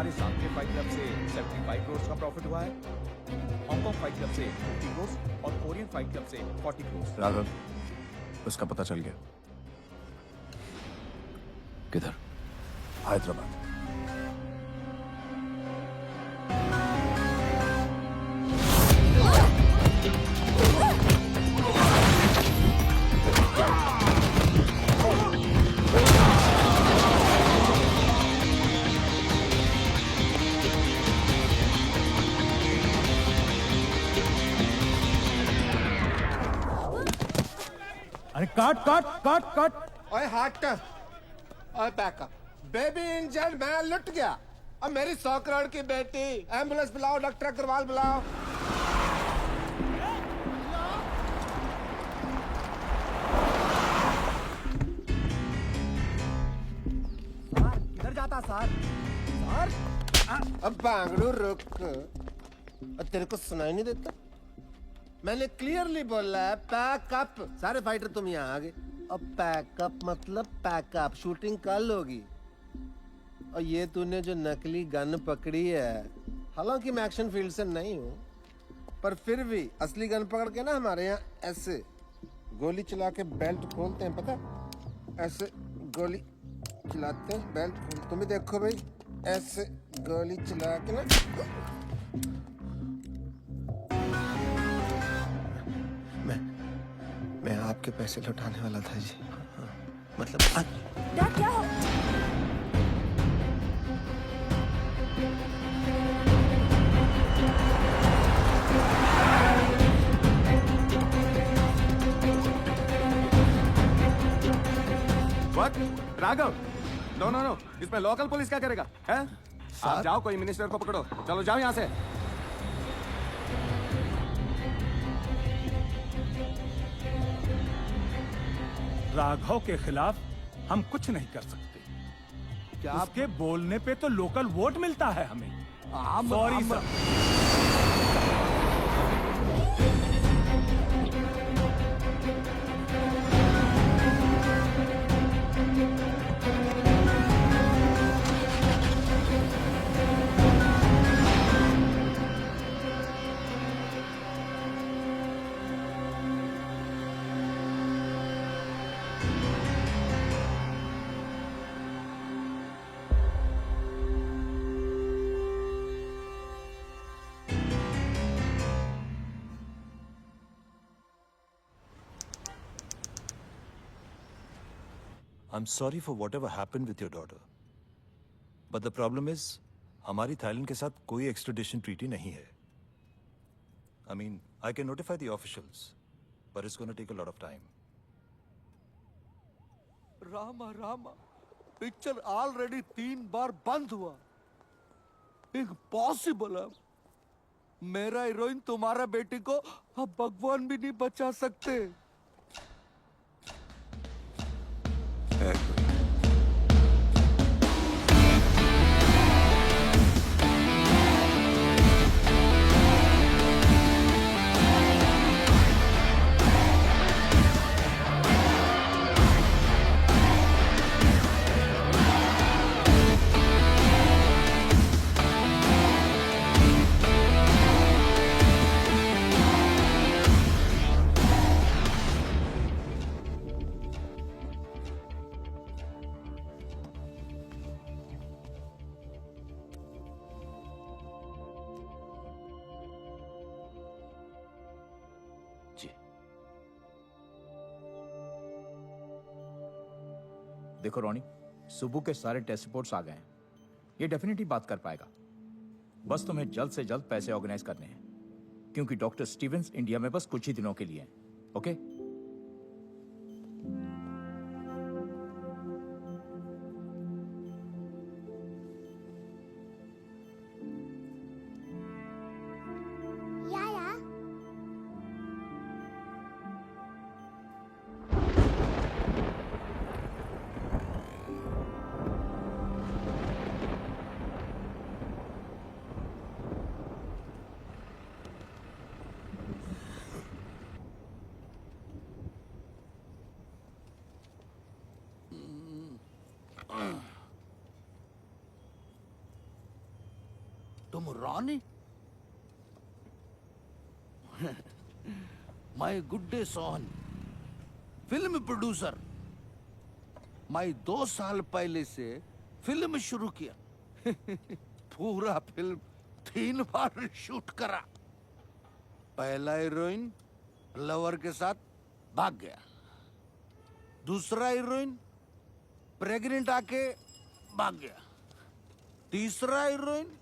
हमारे सामने fight club से 75 करोड़ का प्रॉफिट हुआ है, हांगकांग फाइट क्लब से 50 करोड़ और कोरियन फाइट क्लब से 40 करोड़। राघव, उसका पता चल गया। किधर? हैदराबाद। अरे काट काट काट काट। ओए हट, ओए बैकअप। बेबी इंजन मैं लुट गया। अब मेरी 100 करोड़ की बेटी। एम्बुलेंस बुलाओ, डॉक्टर अग्रवाल बुलाओ। किधर जाता सर? सर अब बांगड़ू रुक। अब तेरे को सुनाई नहीं देता? मैंने क्लियरली बोला है पैकअप। सारे फाइटर तुम यहाँ आ गए। अब पैकअप मतलब पैकअप। शूटिंग कल होगी। और ये तूने जो नकली गन पकड़ी है, हालांकि मैं एक्शन फील्ड से नहीं हूँ, पर फिर भी असली गन पकड़ के ना हमारे यहाँ ऐसे गोली चला के बेल्ट खोलते हैं, पता? ऐसे गोली चलाते हैं, बेल्ट खोलते। तुम भी देखो भाई, ऐसे गोली चला के ना। मैं आपके पैसे लौटाने वाला था जी। मतलब डैड क्या हो? What? Raghav, no no no, इसमें लोकल पुलिस क्या करेगा? हैं? आप जाओ, कोई मिनिस्टर को पकड़ो। चलो जाओ यहाँ से। राघव के खिलाफ हम कुछ नहीं कर सकते। क्या उसके बोलने पे तो लोकल वोट मिलता है हमें। Sorry sir. I'm sorry for whatever happened with your daughter. But the problem is, हमारी थाईलैंड के साथ कोई एक्सट्रेडिशन ट्रीटी नहीं है. I mean, I can notify the officials, but it's going to take a lot of time. Rama, picture already 3 बार बंद हुआ. Impossible है. मेरा हीरोइन तुम्हारा बेटी को अब भगवान भी नहीं बचा सकते. देखो रोनी, सुबह के सारे टेस्ट रिपोर्ट्स आ गए हैं। ये डेफिनेटली बात कर पाएगा। बस तुम्हें जल्द से जल्द पैसे ऑर्गेनाइज करने हैं, क्योंकि डॉक्टर स्टीवेंस इंडिया में बस कुछ ही दिनों के लिए हैं। ओके? तुम रानी? मैं गुड्डे सोहन, फिल्म प्रोड्यूसर। मैं 2 साल पहले से फिल्म शुरू किया। पूरा फिल्म 3 बार शूट करा। पहला हीरोइन लवर के साथ भाग गया। दूसरा हीरोइन प्रेग्नेंट आके भाग गया। तीसरा हीरोइन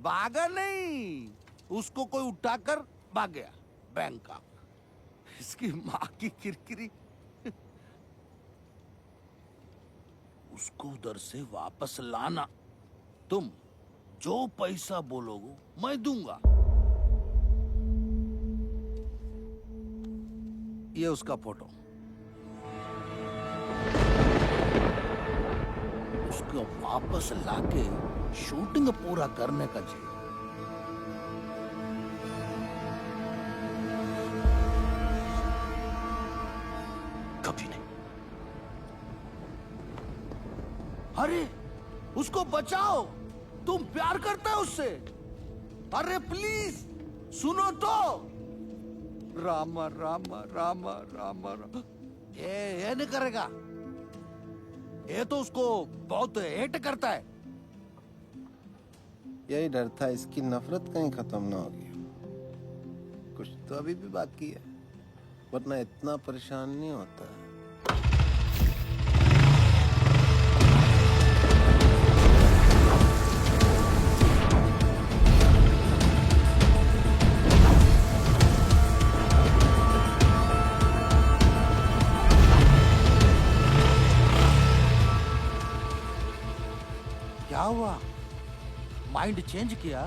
भागा नहीं, उसको कोई उठाकर भाग गया बैंकॉक। इसकी माँ की किरकिरी। उसको उधर से वापस लाना। तुम जो पैसा बोलोगे मैं दूंगा। ये उसका फोटो। उसको वापस लाके शूटिंग पूरा करने का चाहिए। कभी नहीं। अरे उसको बचाओ, तुम प्यार करता है उससे। अरे प्लीज सुनो तो। रामा रामा रामा रामा रामा। ये नहीं करेगा। ये तो उसको बहुत हेट करता है। यही डर था, इसकी नफरत कहीं खत्म ना होगी। कुछ तो अभी भी बाकी है, वरना इतना परेशान नहीं होता है। क्या हुआ? माइंड चेंज किया?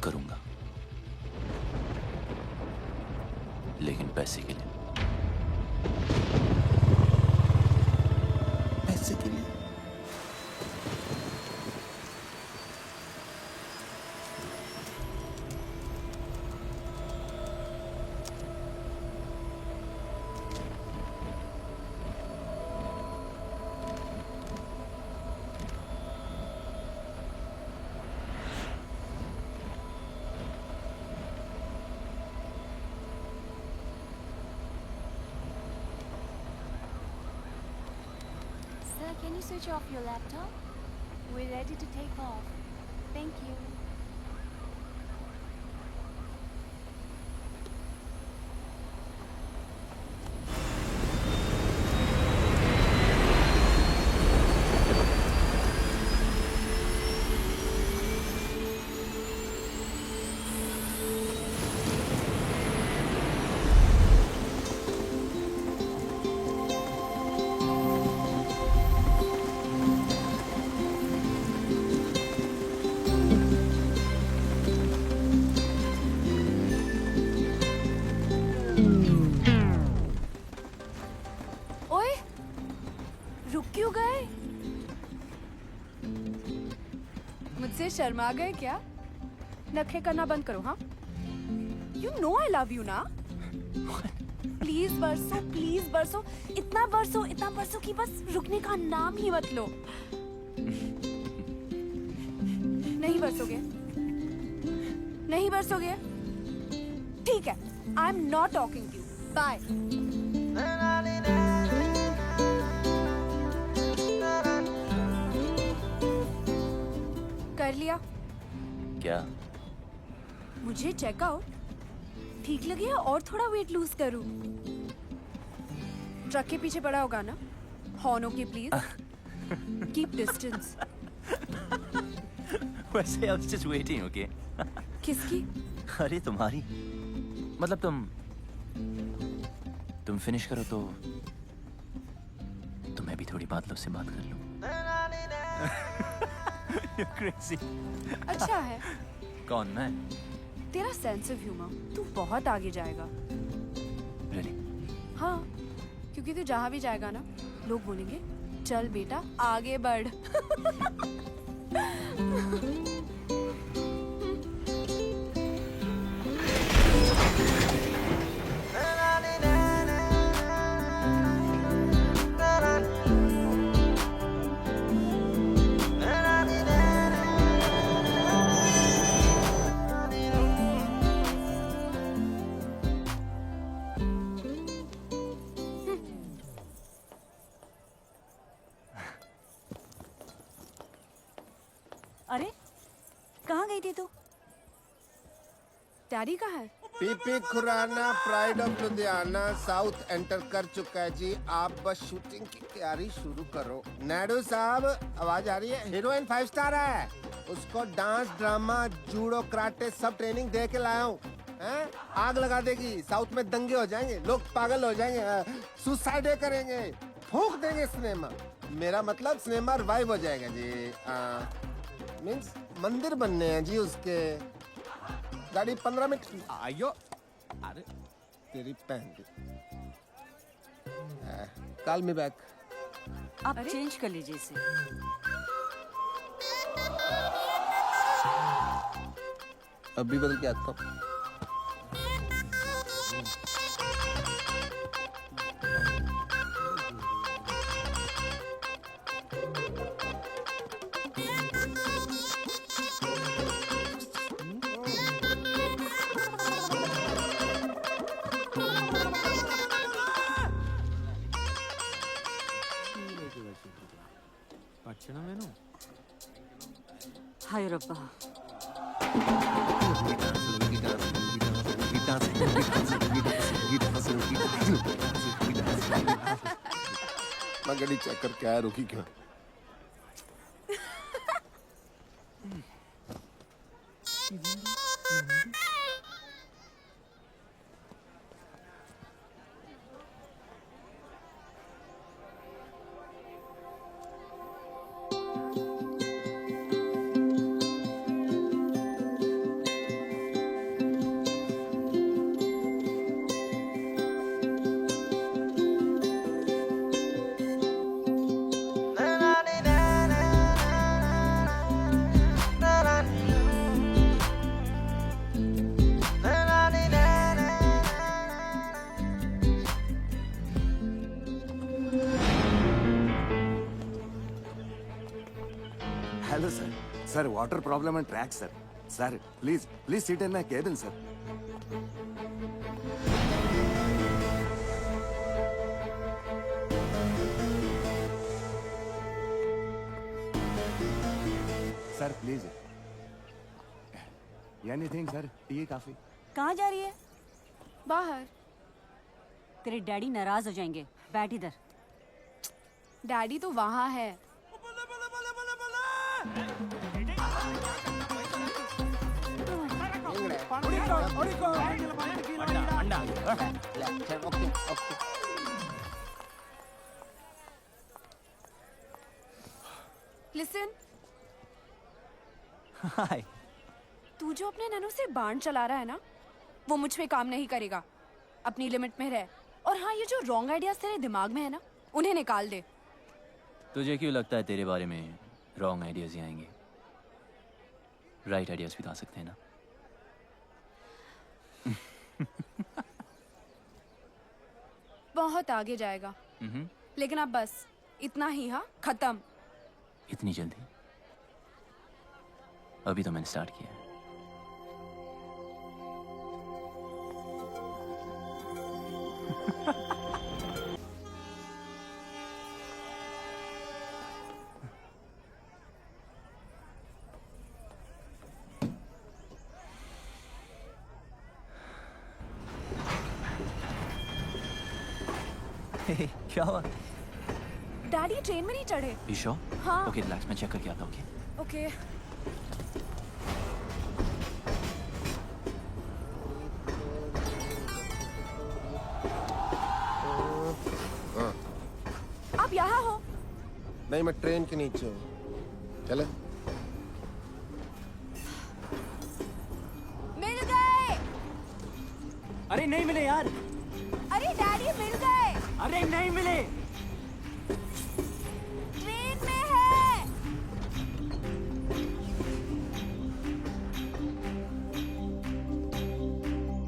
करूंगा, लेकिन पैसे के लिए। पैसे के लिए? Sir, can you switch off your laptop? We're ready to take off. Thank you. ओए, रुक क्यों गए? मुझसे शर्मा गए क्या? नखरे करना बंद करो, हाँ? You know I love you ना? प्लीज बरसो, इतना बरसो कि बस रुकने का नाम ही मत लो। नहीं बरसोगे? ठीक है, I am not talking to you. Bye. कर लिया? क्या? मुझे चेकआउट ठीक लगे या और थोड़ा वेट लूज करूं? ट्रक के पीछे पड़ा होगा ना? हॉर्न की प्लीज। Keep distance. वैसे I was just waiting, okay? किसकी? अरे तुम्हारी। मतलब तुम फिनिश करो तो मैं भी थोड़ी बादलों से बात कर लूं। You're crazy. अच्छा है। कौन, मैं? तेरा सेंस ऑफ ह्यूमर, तू बहुत आगे जाएगा। Really? हाँ, क्योंकि तू जहाँ भी जाएगा ना, लोग बोलेंगे चल बेटा आगे बढ़। थी तू? डैडी कहाँ है? PP Khurana pride of Ludhiana south enter कर चुका है जी। आप बस शूटिंग की तैयारी शुरू करो। नायडू साहब आवाज आ रही है? हीरोइन 5 स्टार है, उसको डांस ड्रामा जूडो कराटे सब ट्रेनिंग दे के लाया हूँ। आग लगा देगी, साउथ में दंगे हो जाएंगे, लोग पागल हो जाएंगे, सुसाइड करेंगे, फूंक देंगे सिनेमा। मेरा मतलब सिनेमा रिवाइव हो जाएगा जी। मीन्स मंदिर बनने हैं जी उसके। गाड़ी 15 मिनट। आयो, अरे तेरी पहन की। Call me back. आप चेंज कर लीजिए इसे। अभी बदल के आता हूँ। हाय रब्बा। मैं गाड़ी चेक करके आया, रुकी क्यों? Hello sir. Sir water problem and track sir. Sir please please seat in my cabin sir. Sir please anything sir, T काफी। कहाँ जा रही है? बाहर। तेरे डैडी नाराज हो जाएंगे, बैठ इधर। डैडी तो वहाँ है। लिसन, हाय। तू जो अपने ननू से बाण चला रहा है ना, वो मुझ पे काम नहीं करेगा। अपनी लिमिट में रह। और हाँ, ये जो रॉन्ग आइडियाज तेरे दिमाग में है ना, उन्हें निकाल दे। तुझे क्यों लगता है तेरे बारे में रॉन्ग आइडियाज ही आएंगे? राइट आइडियाज भी तो आ सकते हैं ना। बहुत आगे जाएगा। लेकिन अब बस इतना ही। हाँ, खत्म। इतनी जल्दी? अभी तो मैंने स्टार्ट किया है। क्या हुआ? डैडी ट्रेन में नहीं चढ़े। You sure? हाँ। ओके रिलैक्स, मैं चेक करके आता हूँ। ओके। आप यहाँ हो? नहीं, मैं ट्रेन के नीचे हूँ। चले? मिल गए। अरे नहीं मिले यार। अरे डैडी मिल गए। अरे नहीं मिले। ट्रेन में है।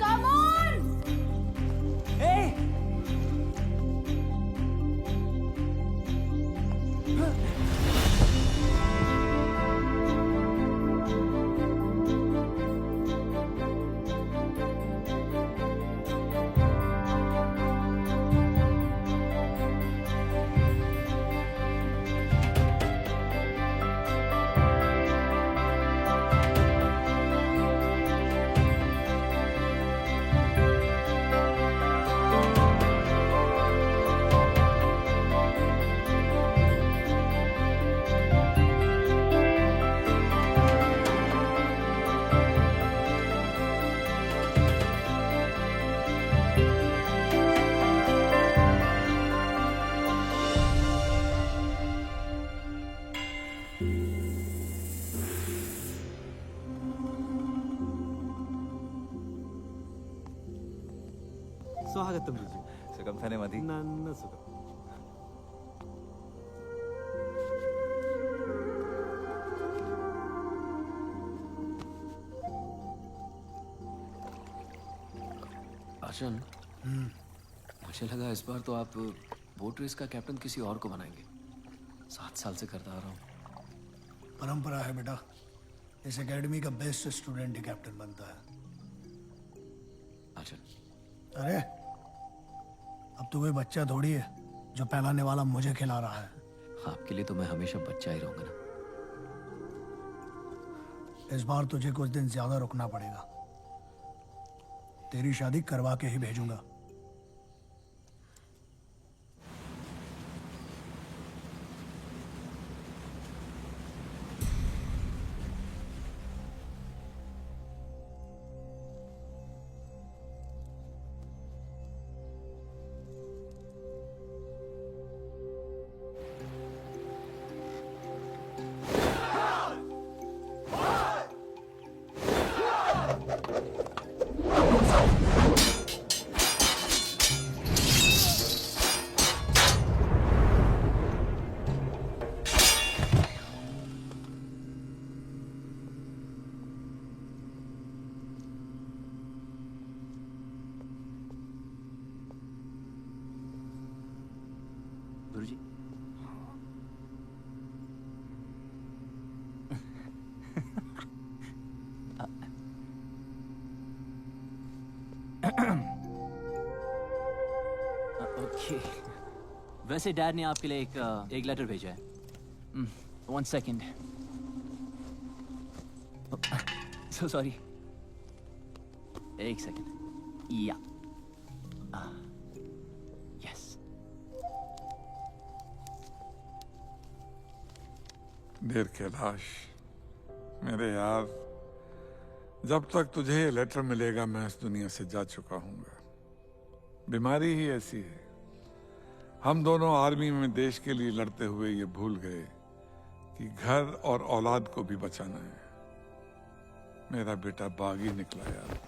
Come on. स्वागतम ऋषि सुगम थाने मधी नन्न सुखम आशन मुझे लगा इस बार तो आप बोट रेस का कैप्टन किसी और को बनाएंगे। 7 साल से करता आ रहा हूँ। परंपरा है बेटा, इस एकेडमी का बेस्ट स्टूडेंट ही कैप्टन बनता है। आशन, अरे अब तो कोई बच्चा थोड़ी है जो पहलाने वाला मुझे खिला रहा है। आपके लिए तो मैं हमेशा बच्चा ही रहूंगा ना। इस बार तुझे कुछ दिन ज्यादा रुकना पड़ेगा, तेरी शादी करवा के ही भेजूंगा। गुरुजी, ओके। वैसे डैड ने आपके लिए एक लेटर भेजा है। 1 सेकेंड। So sorry. 1 सेकेंड। या यस। देर कैलाश, मेरे यार, जब तक तुझे ये लेटर मिलेगा मैं इस दुनिया से जा चुका हूँगा। बीमारी ही ऐसी है। हम दोनों आर्मी में देश के लिए लड़ते हुए ये भूल गए कि घर और औलाद को भी बचाना है। मेरा बेटा बागी निकला यार,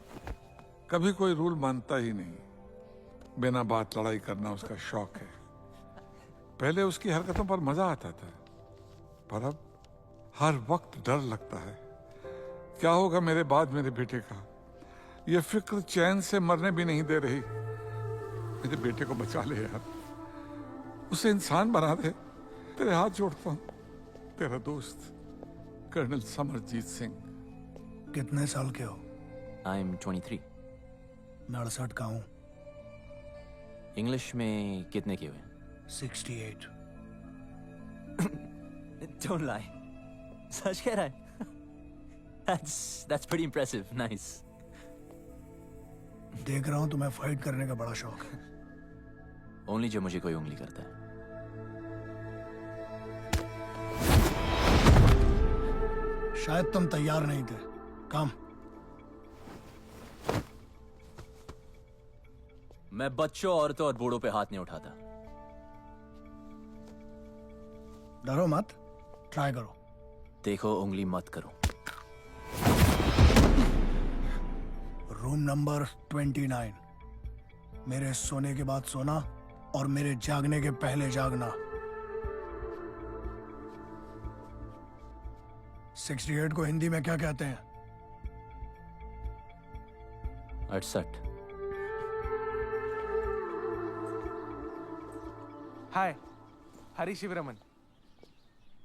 कभी कोई रूल मानता ही नहीं। बिना बात लड़ाई करना उसका शौक है। पहले उसकी हरकतों पर मजा आता था, पर अब हर वक्त डर लगता है। क्या होगा मेरे बाद मेरे बेटे का? ये फिक्र चैन से मरने भी नहीं दे रही। मेरे बेटे को बचा ले यार, उसे इंसान बना दे। तेरे हाथ जोड़ता हूँ। तेरा दोस्त कर्नल समरजीत सिंह। कितने साल के हो? I am 23। 69 का हूँ। इंग्लिश में कितने के हुए? 68। Don't lie. सच कह रहा है? That's pretty impressive. Nice. देख रहा हूँ तुम्हें फाइट करने का बड़ा शौक है। Only जब मुझे कोई उंगली करता है। शायद तुम तैयार नहीं थे। काम। मैं बच्चों, औरतों और बूढ़ों पे हाथ नहीं उठाता। डरो मत, ट्राई करो। देखो, उंगली मत करो। Room number 29। मेरे सोने के बाद सोना और मेरे जागने के पहले जागना। 68 को हिंदी में क्या कहते हैं? 68। हाय, हरी शिवरमन।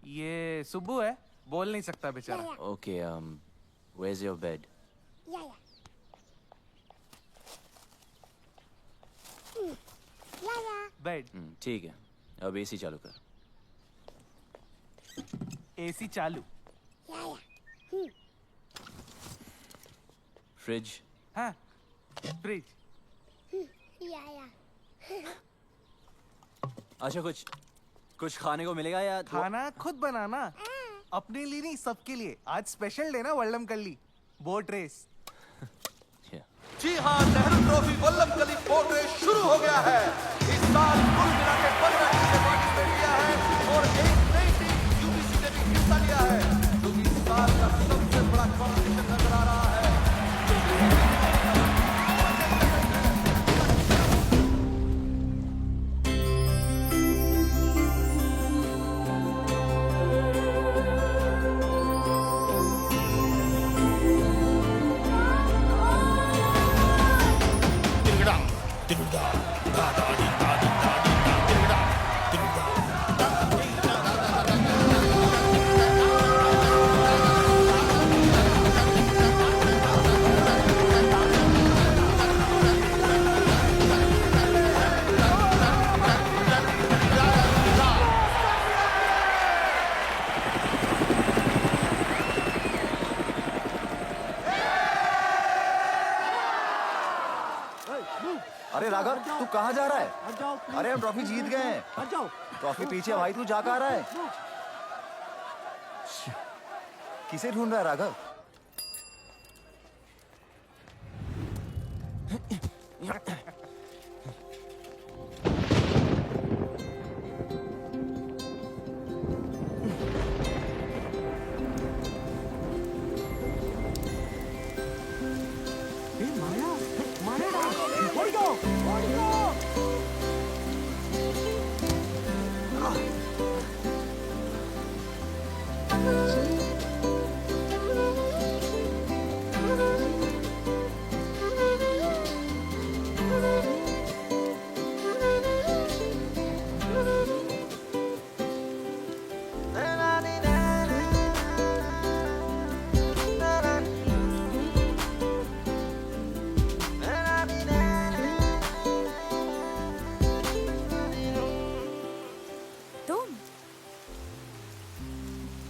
ये सुब्बू है, बोल नहीं सकता बेचारा। Okay, where's your bed? Bed. ठीक है, अब एसी चालू कर। एसी चालू। फ्रिज। हाँ, फ्रिज। अच्छा, कुछ खाने को मिलेगा या खाना खुद बनाना? अपने लिए नहीं, सबके लिए। आज स्पेशल डे ना वल्लम कल्ली बोट रेस। जी हाँ, नेहरू ट्रॉफी वल्लभ कली बोट रेस शुरू हो गया है। इस साल कुल मिला के 15 टीम ने पार्टिसिपेट किया है और एक नई टीम यूबीसी ने भी हिस्सा लिया है, जो कि इस साल का सबसे बड़ा कॉम्पिटिशन नजर आ रहा है। अरे राघव तू कहाँ जा रहा है? अरे हम ट्रॉफी जीत गए हैं। ट्रॉफी पीछे भाई, तू जा कहाँ रहा है? किसे ढूंढ रहा है राघव?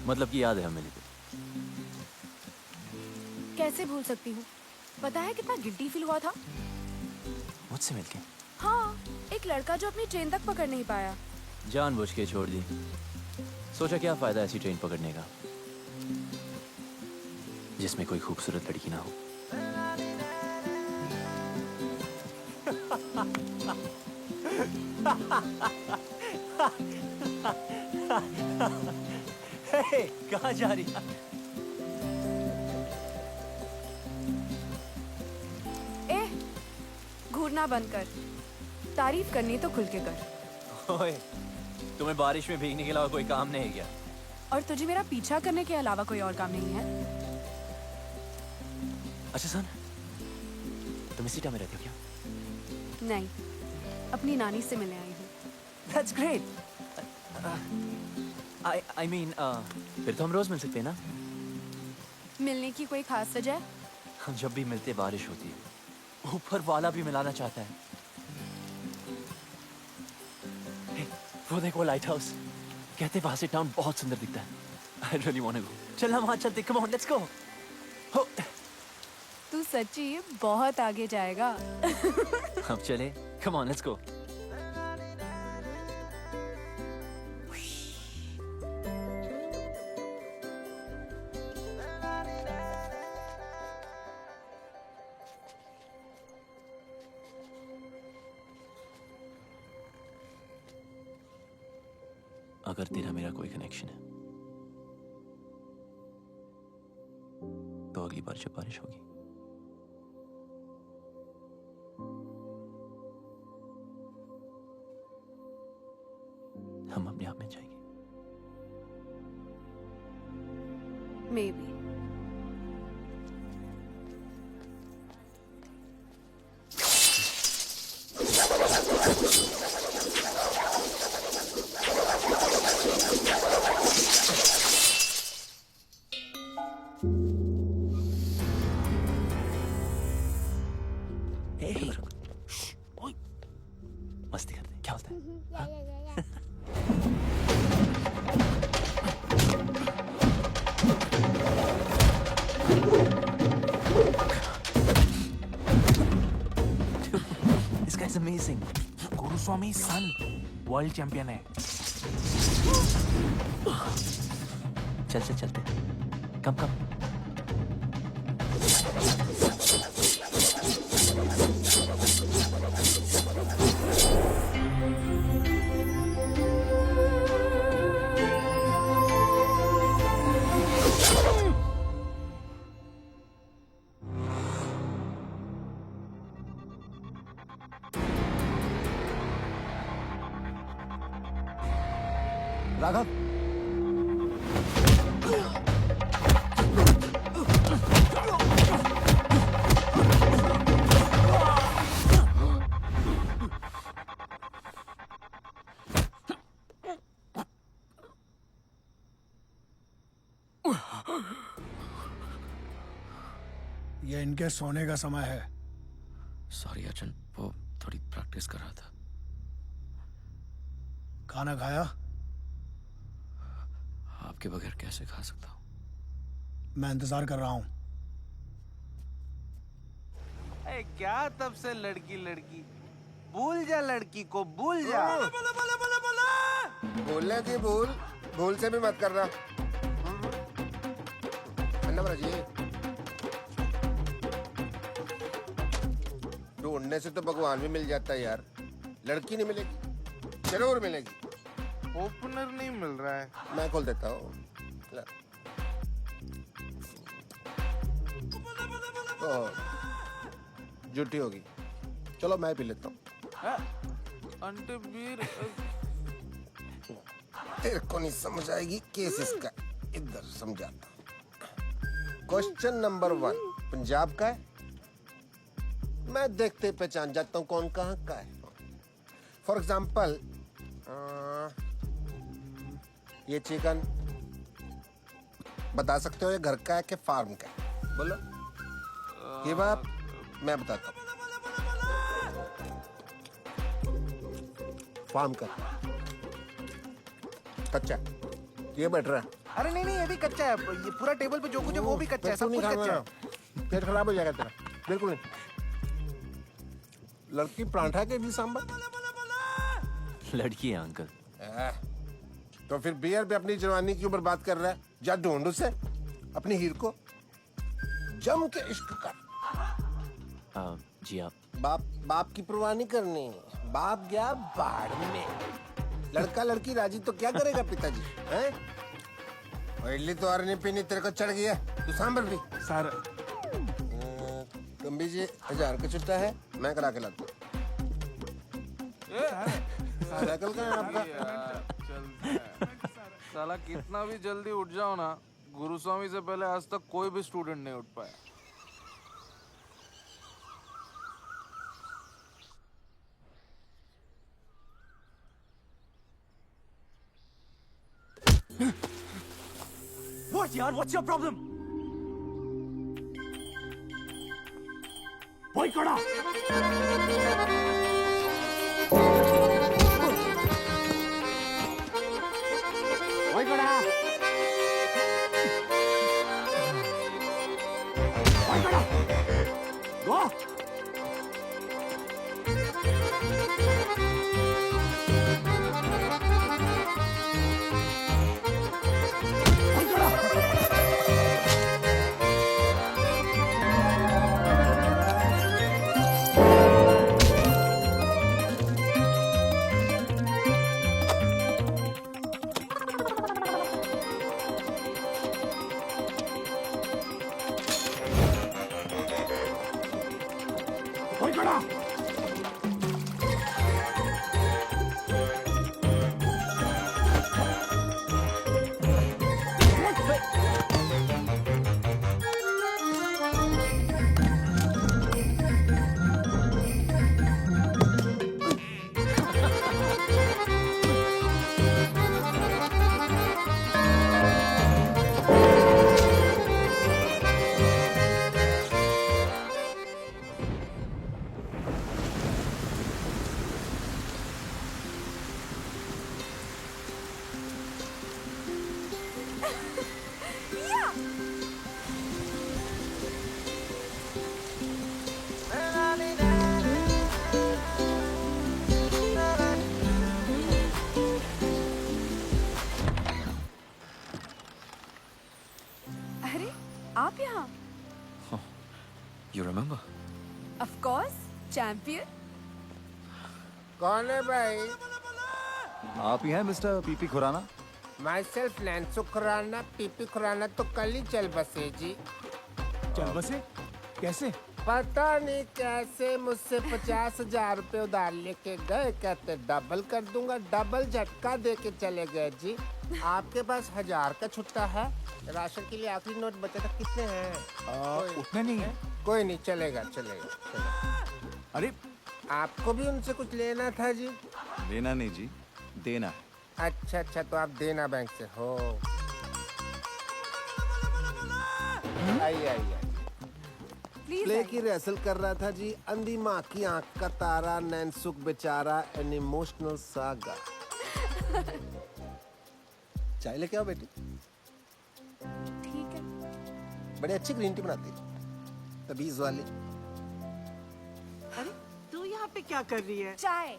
मतलब कि याद है हमें तो। कैसे भूल सकती हूँ? पता है कितना गिल्टी फील हुआ था? मुझसे मिलके? हाँ, एक लड़का जो अपनी ट्रेन तक पकड़ नहीं पाया। जानबूझ के छोड़ दी। सोचा क्या फायदा ऐसी ट्रेन पकड़ने का जिसमें कोई खूबसूरत लड़की ना हो। कहाँ जा रही है? घूरना बंद कर। तारीफ करनी तो खुल के कर। ओए, तुम्हें बारिश में भीगने के अलावा कोई काम नहीं है क्या? और तुझे मेरा पीछा करने के अलावा कोई और काम नहीं है? अच्छा सुन, तुम इसी टाइम में रहते हो क्या? नहीं, अपनी नानी से मिलने आई हूँ। That's great. I mean, फिर तो हम रोज मिल सकते हैं ना? मिलने की कोई खास वजह? हम जब भी मिलते बारिश होती है, ऊपर वाला भी मिलाना चाहता है। Hey, वो देखो लाइट हाउस। कहते वहां से टाउन बहुत सुंदर दिखता है। I really want to go. चल हम वहाँ चलते। Come on, let's go. हो। तू सच्ची बहुत आगे जाएगा। अब चले। Come on, let's go. अगर तेरा मेरा कोई कनेक्शन है तो अगली बार जब बारिश होगी हम अपने आप में जाएंगे। Maybe. मस्ती करते हैं, क्या होता है? This guy's amazing. Guruswami son world champion है। चलते कम राघव, ये इनके सोने का समय है। सॉरी अर्जुन, वो थोड़ी प्रैक्टिस कर रहा था। खाना खाया? आपके बगैर कैसे खा सकता हूँ? मैं इंतजार कर रहा हूँ। क्या तब से लड़की लड़की, भूल जा लड़की को, भूल जा। बोलने की भूल से भी मत करना। अन्ना जी, ढूंढने से तो भगवान भी मिल जाता है यार, लड़की नहीं मिलेगी, जरूर मिलेगी। ओपनर नहीं मिल रहा है। मैं खोल देता हूँ। झूठी होगी, चलो मैं पी लेता हूँ। अंटे बीर। तेरे को नहीं समझ आएगी केस इसका, इधर समझाता हूँ। क्वेश्चन नंबर 1 पंजाब का है। मैं देखते ही पहचान जाता हूँ कौन कहाँ का है। फॉर एग्जाम्पल ये चिकन बता सकते हो ये घर का है कि फार्म का है? बोलो। ये बात मैं बताता हूँ, फार्म का कच्चा, ये बैठ रहा है। अरे नहीं ये भी कच्चा है, ये पूरा टेबल पे जो कुछ है वो भी कच्चा है, सब कुछ कच्चा है। पेट खराब हो जाएगा तेरा, बिल्कुल नहीं। लड़की परांठा के भी सांबर, लड़की है अंकल। तो फिर बियर पे अपनी जवानी क्यों बर्बाद कर रहा है? जा ढूंढ उसे, अपनी हीर को, जम के इश्क कर। जी आप। बाप की परवाह नहीं करनी, बाप गया बाढ़ में। लड़का लड़की राजी तो क्या करेगा पिताजी, हैं? इडली तो और नहीं पीनी, तेरे को चढ़ गया, तू सांबर भी। सर कम्बी जी 1000 का छुट्टा है, मैं करा के लाता हूँ। साइकिल का है आपका? साला कितना भी जल्दी उठ जाओ ना, गुरुस्वामी से पहले आज तक कोई भी स्टूडेंट नहीं उठ पाया। What यार? What's your problem? वही कड़ा। वही कड़ा। वही कड़ा। गो। आप यहाँ? You remember? Of course, champion. कौन है भाई? आप ही हैं मिस्टर पीपी खुराना? Myself नैन्सो खुराना, पीपी खुराना तो कल ही चल बसे जी। चल बसे? कैसे? पता नहीं कैसे, मुझसे 50,000 रुपए उधार लेके गए, कहते डबल कर दूंगा, डबल झटका दे के चले गए जी। आपके पास 1000 का छुट्टा है? राशन के लिए आखिरी नोट बचा था, कितने हैं? उतने नहीं है। कोई नहीं, चलेगा चलेगा। अरे आपको भी उनसे कुछ लेना था जी? लेना नहीं जी, देना है। अच्छा अच्छा, तो आप देना बैंक से हो। आइए आइए। प्लीज प्ले की रिहर्सल कर रहा था जी। अंधी माँ की आंख का तारा, नैनसुख बेचारा, एन इमोशनल सागा। चाय लेके आओ बेटी। ठीक है। बड़ी अच्छी ग्रीन टी बनाती है, तबीज वाली। अरे तू यहाँ पे क्या कर रही है? चाय।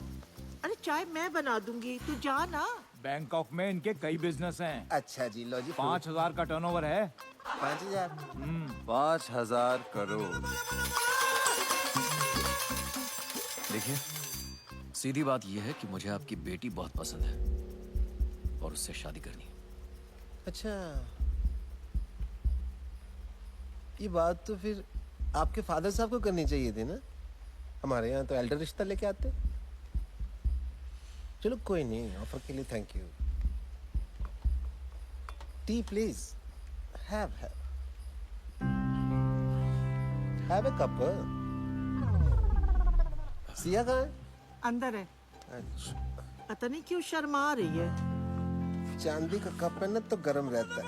अरे चाय मैं बना दूंगी, तू जा ना। बैंकॉक में इनके कई बिजनेस हैं। अच्छा जी, लो जी। 5,000 का टर्नओवर है। 5,000? 5,000 करोड़। देखिए, सीधी बात यह है कि मुझे आपकी बेटी बहुत पसंद है और उससे शादी करनी है। अच्छा, ये बात तो फिर आपके फादर साहब को करनी चाहिए थी ना। हमारे यहाँ तो एल्डर रिश्ता लेके आते। चलो कोई नहीं, ऑफर के लिए thank you. T please. Have a cup. Siya कहाँ है? अंदर है। अच्छा, पता नहीं क्यों शर्मा रही है। चांदी का कप है ना तो गर्म रहता है।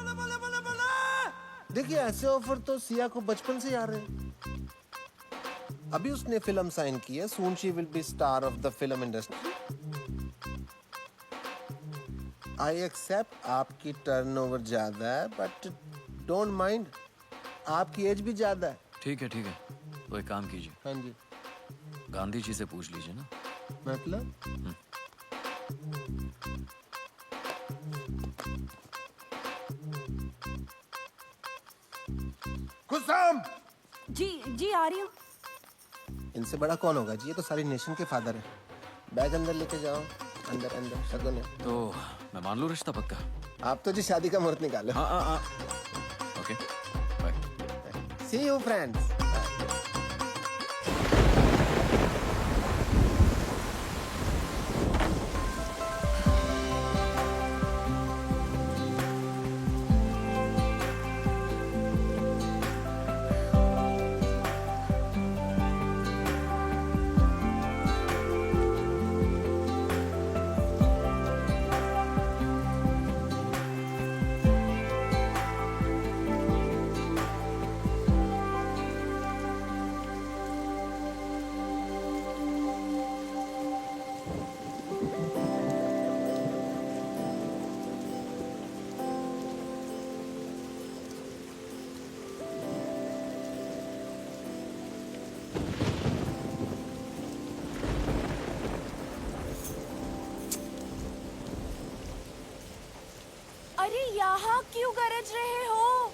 देखिए, ऐसे ऑफर तो सिया को बचपन से आ रहे हैं। अभी उसने फिल्म साइन की है, soon she will be star of the film industry. I accept आपकी टर्नओवर ज्यादा है, बट डोंट माइंड, आपकी एज भी ज्यादा है। ठीक है, तो एक काम कीजिए। हाँ जी। गांधी जी से पूछ लीजिए ना। मतलब? कुसुम! जी आ रही हूँ। इनसे बड़ा कौन होगा जी, ये तो सारी नेशन के फादर है। बैग अंदर लेके जाओ। अंदर शगुन है। तो मैं मान लूं रिश्ता पक्का? आप तो जी शादी का मुहूर्त निकालो। हाँ। Okay, bye. See you friends. अरे यहाँ क्यों गरज रहे हो?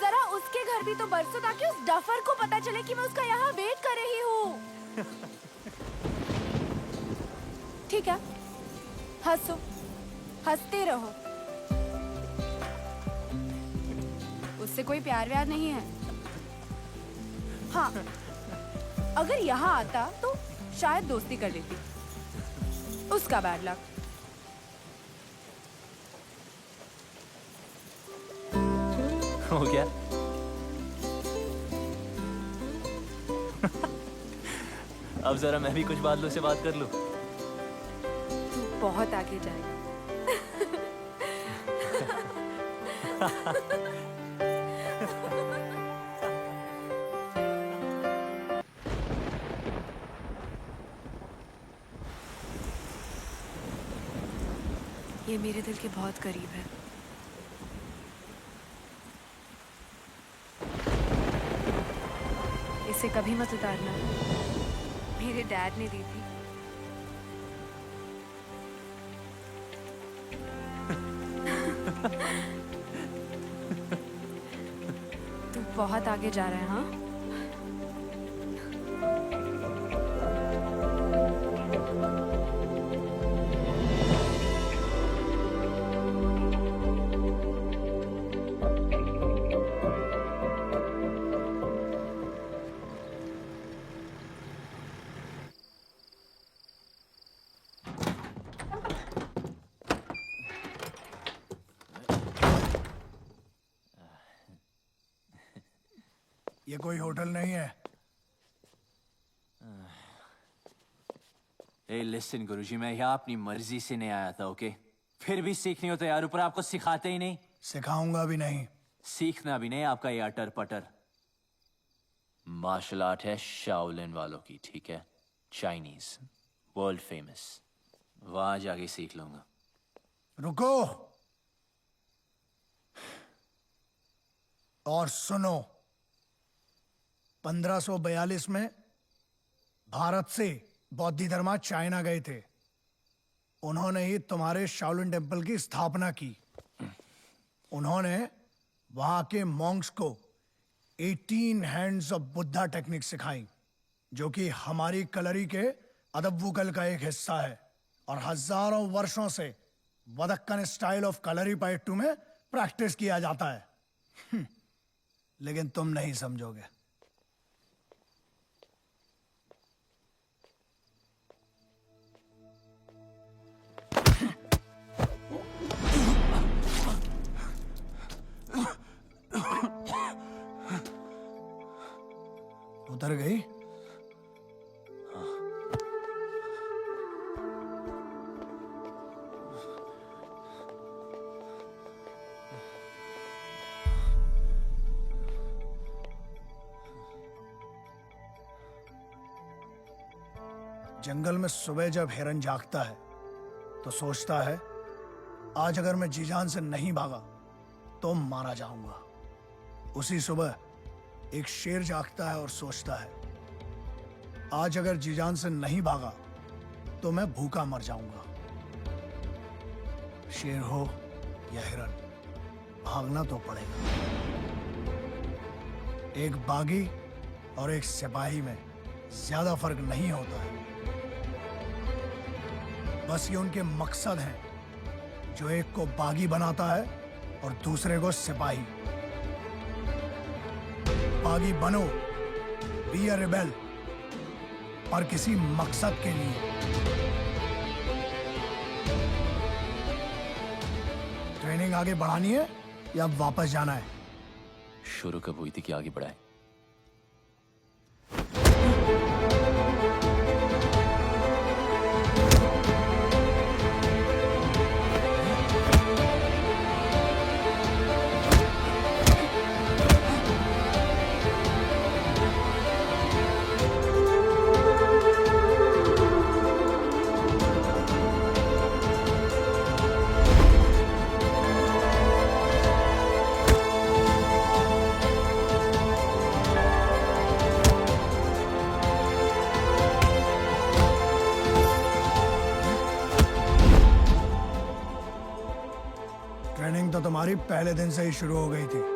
जरा उसके घर भी तो बरसो ताकि उस डफर को पता चले कि मैं उसका यहाँ वेट कर रही हूँ। ठीक है, हंसो, हंसते रहो। उससे कोई प्यार व्यार नहीं है। हाँ, अगर यहाँ आता तो शायद दोस्ती कर लेती। उसका बैड लक। हो गया? अब जरा मैं भी कुछ बादलों से बात कर लूं। तू बहुत आगे जाएगा। ये मेरे दिल के बहुत करीब है। इसे कभी मत उतारना। मेरे डैड ने दी थी। तू बहुत आगे जा रहा है। हाँ, ये कोई होटल नहीं है। Hey, listen, गुरुजी, मैं यहाँ अपनी मर्जी से नहीं आया था, ओके? फिर भी सीखनी हो तो यार, ऊपर आपको सिखाते ही नहीं। सिखाऊंगा भी नहीं। सीखना भी नहीं आपका ये अटर पटर। मार्शल आर्ट है शाओलिन वालों की, ठीक है? Chinese, world famous. वहां जाके सीख लूंगा। रुको और सुनो। 1542 में भारत से बौद्ध धर्मा चाइना गए थे। उन्होंने ही तुम्हारे शाओलिन टेम्पल की स्थापना की। उन्होंने वहां के मॉन्क्स को 18 हैंड्स ऑफ बुद्धा टेक्निक सिखाई, जो कि हमारी कलरी के अदब्बुकल का एक हिस्सा है और हजारों वर्षों से वदक्कन स्टाइल ऑफ कलरी पाइट्टू में प्रैक्टिस किया जाता है। लेकिन तुम नहीं समझोगे। उतर गई? जंगल में सुबह जब हिरन जागता है तो सोचता है, आज अगर मैं जी जान से नहीं भागा तो मारा जाऊंगा। उसी सुबह एक शेर जागता है और सोचता है, आज अगर जी जान से नहीं भागा तो मैं भूखा मर जाऊंगा। शेर हो या हिरन, भागना तो पड़ेगा। एक बागी और एक सिपाही में ज्यादा फर्क नहीं होता है। बस ये उनके मकसद हैं, जो एक को बागी बनाता है और दूसरे को सिपाही। बागी बनो, बी अ रिबेल, पर किसी मकसद के लिए। ट्रेनिंग आगे बढ़ानी है या वापस जाना है? शुरू कब हुई थी कि आगे बढ़ाए? ट्रेनिंग तो तुम्हारी पहले दिन से ही शुरू हो गई थी।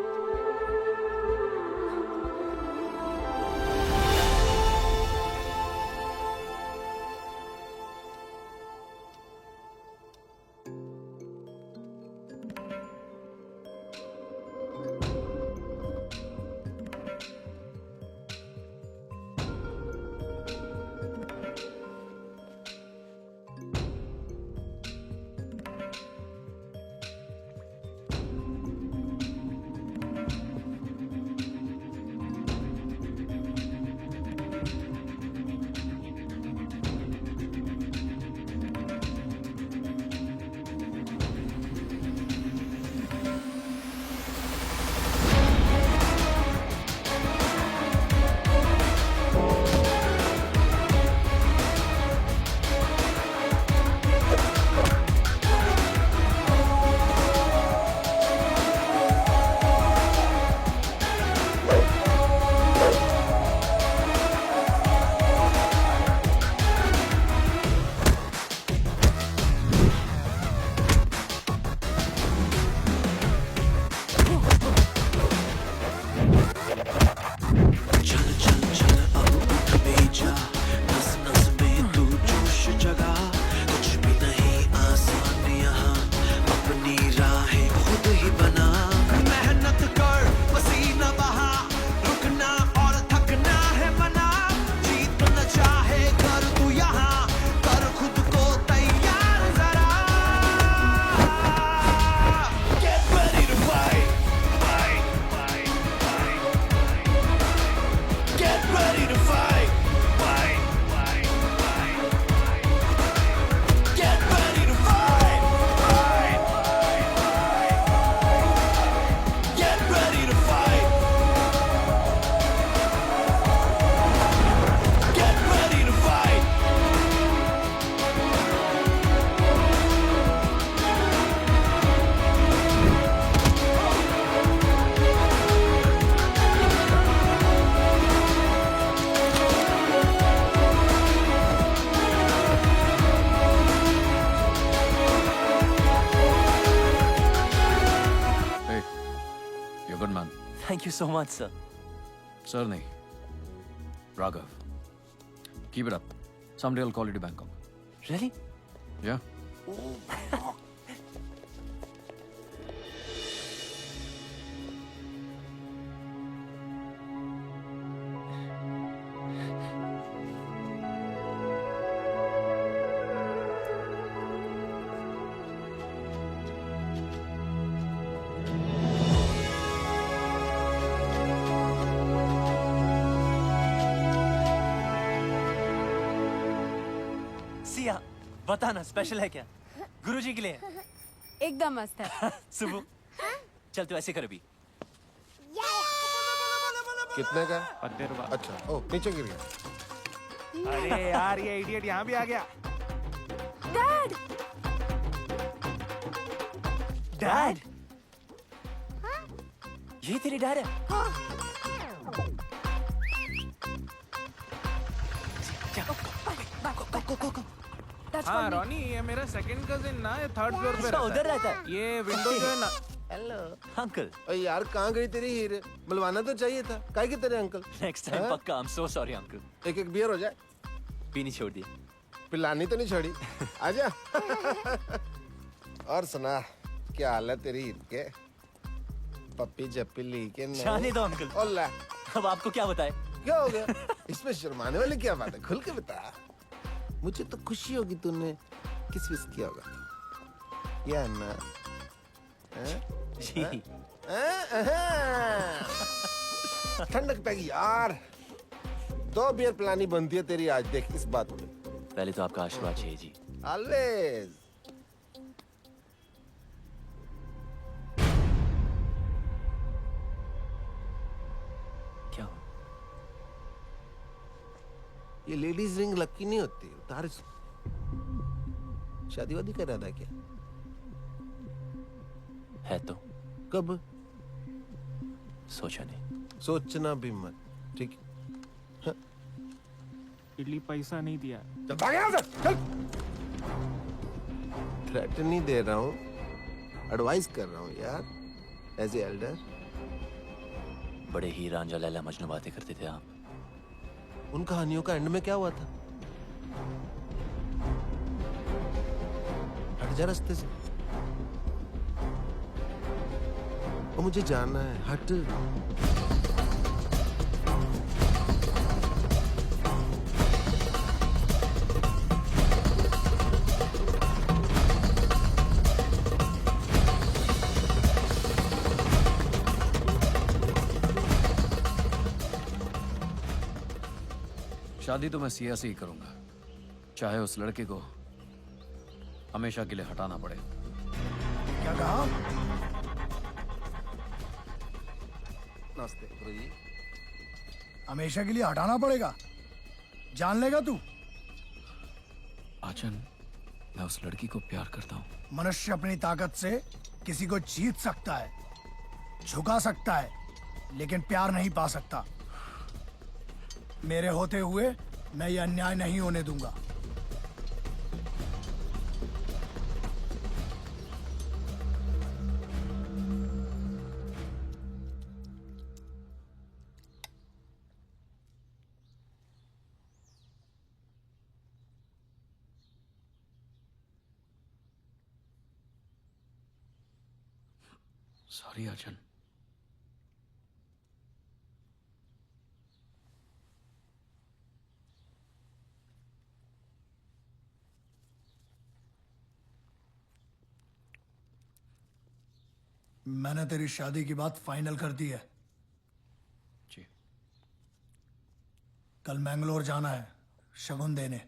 so much, sir. सर नहीं, Raghav. Keep it up. Someday I'll call you to Bangkok. Really? Yeah. Siya, बताना स्पेशल है क्या? गुरुजी के लिए? एकदम मस्त है. सुबह, चल तू ऐसे कर अभी. कितने का? 50 रुपए. अच्छा, ओ नीचे गिर गया. अरे यार ये इडियट यहाँ भी आ गया. डैड. डैड? ये तेरी डैड है? हाँ रॉनी, ये मेरा सेकंड कजिन ना, ये थर्ड फ्लोर पे अच्छा, रहता है. उधर रहता है? ये विंडो जो है ना. Hello uncle. अरे यार कहाँ गई तेरी हीरे? बुलवाना तो चाहिए था. काहे के तेरे अंकल? नेक्स्ट टाइम पक्का. I am so sorry uncle. एक एक बियर हो जाए. पीनी छोड़ दी. पिलानी तो नहीं छोड़ी. आजा. और सुना, क्या हाल है तेरी हीर के? पप्पी जप्पी ली के नहीं? जाने दो अंकल. ओला. अब आपको क्या बताए? क्या हो गया? इसमें शर्माने वाली क्या बात है? खुल के बता. मुझे तो खुशी होगी तूने किस विस किया होगा. या ना? जी. ठंडक पैगी यार. 2 बियर पिलानी बनती है तेरी आज. देख इस बात में. पहले तो आपका आशीर्वाद चाहिए जी. ऑलवेज. क्या हो? ये लेडीज रिंग लकी नहीं होती. उतार इसको. शादी वादी कर रहा था क्या? है तो. कब? सोचा नहीं. सोचना भी मत. ठीक है. इडली पैसा नहीं दिया. चल भाग यहाँ से. चल. थ्रेट नहीं दे रहा हूँ, एडवाइस कर रहा हूँ यार, एज ए एल्डर. बड़े ही रांझा लैला मजनू बातें करते थे आप. उन कहानियों का एंड में क्या हुआ था? हट जा रास्ते से. वो मुझे जाना है. हट. शादी तो मैं सिया से ही करूंगा, चाहे उस लड़के को हमेशा के लिए हटाना पड़े. क्या कहा? नमस्ते गुरुजी. हमेशा के लिए हटाना पड़ेगा? जान लेगा तू? आचन, मैं उस लड़की को प्यार करता हूँ. मनुष्य अपनी ताकत से किसी को जीत सकता है, झुका सकता है, लेकिन प्यार नहीं पा सकता. मेरे होते हुए मैं ये अन्याय नहीं होने दूंगा. सॉरी आचन. मैंने तेरी शादी की बात फाइनल कर दी है. जी. कल मैंगलोर जाना है शगुन देने.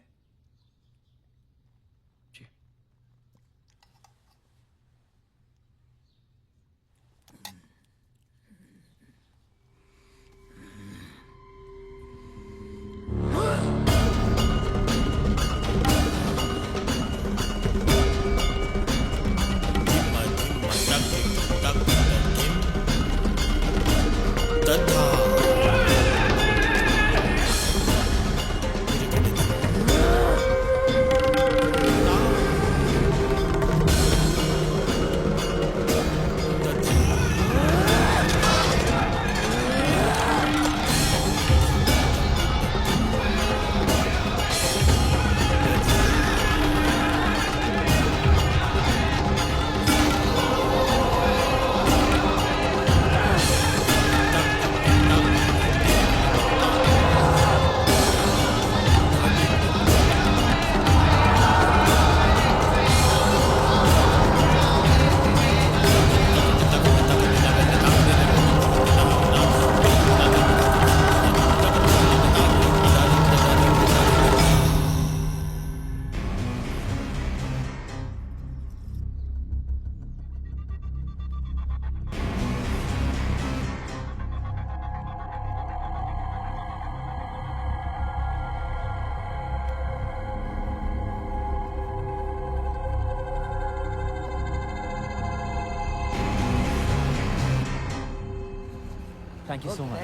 Thank you so much.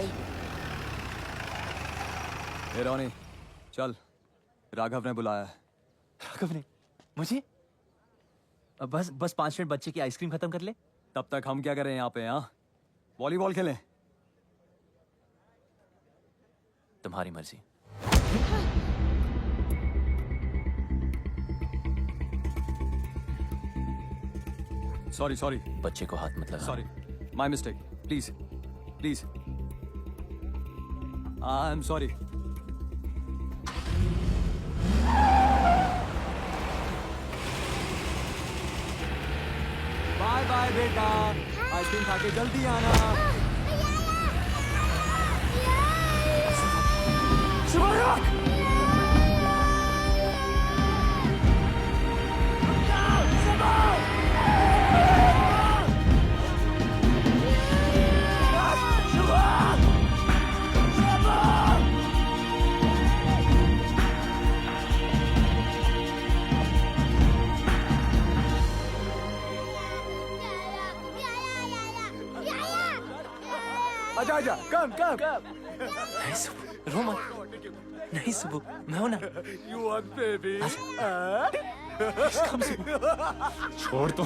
ए रोनी, चल, राघव ने बुलाया है। राघव ने मुझे? बस 5 मिनट बच्चे की आइसक्रीम खत्म कर ले। तब तक हम क्या करें यहाँ पे? हाँ, वॉलीबॉल खेलें। तुम्हारी मर्जी। सॉरी बच्चे को हाथ मत लगा। Sorry, my mistake. Please please, I am sorry. Bye bye बेटा, आइसक्रीम खा के जल्दी आना। आजा, कम। नहीं सुबह, रो मत। नहीं सुबह, मैं हूं ना। You want baby? कम सुबह, छोड़ दो।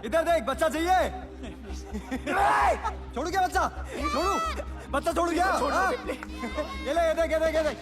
इधर देख, बच्चा चाहिए? छोड़ू क्या बच्चा? छोड़ू? बच्चा छोड़ू क्या? हाँ? ये ले, ये देख।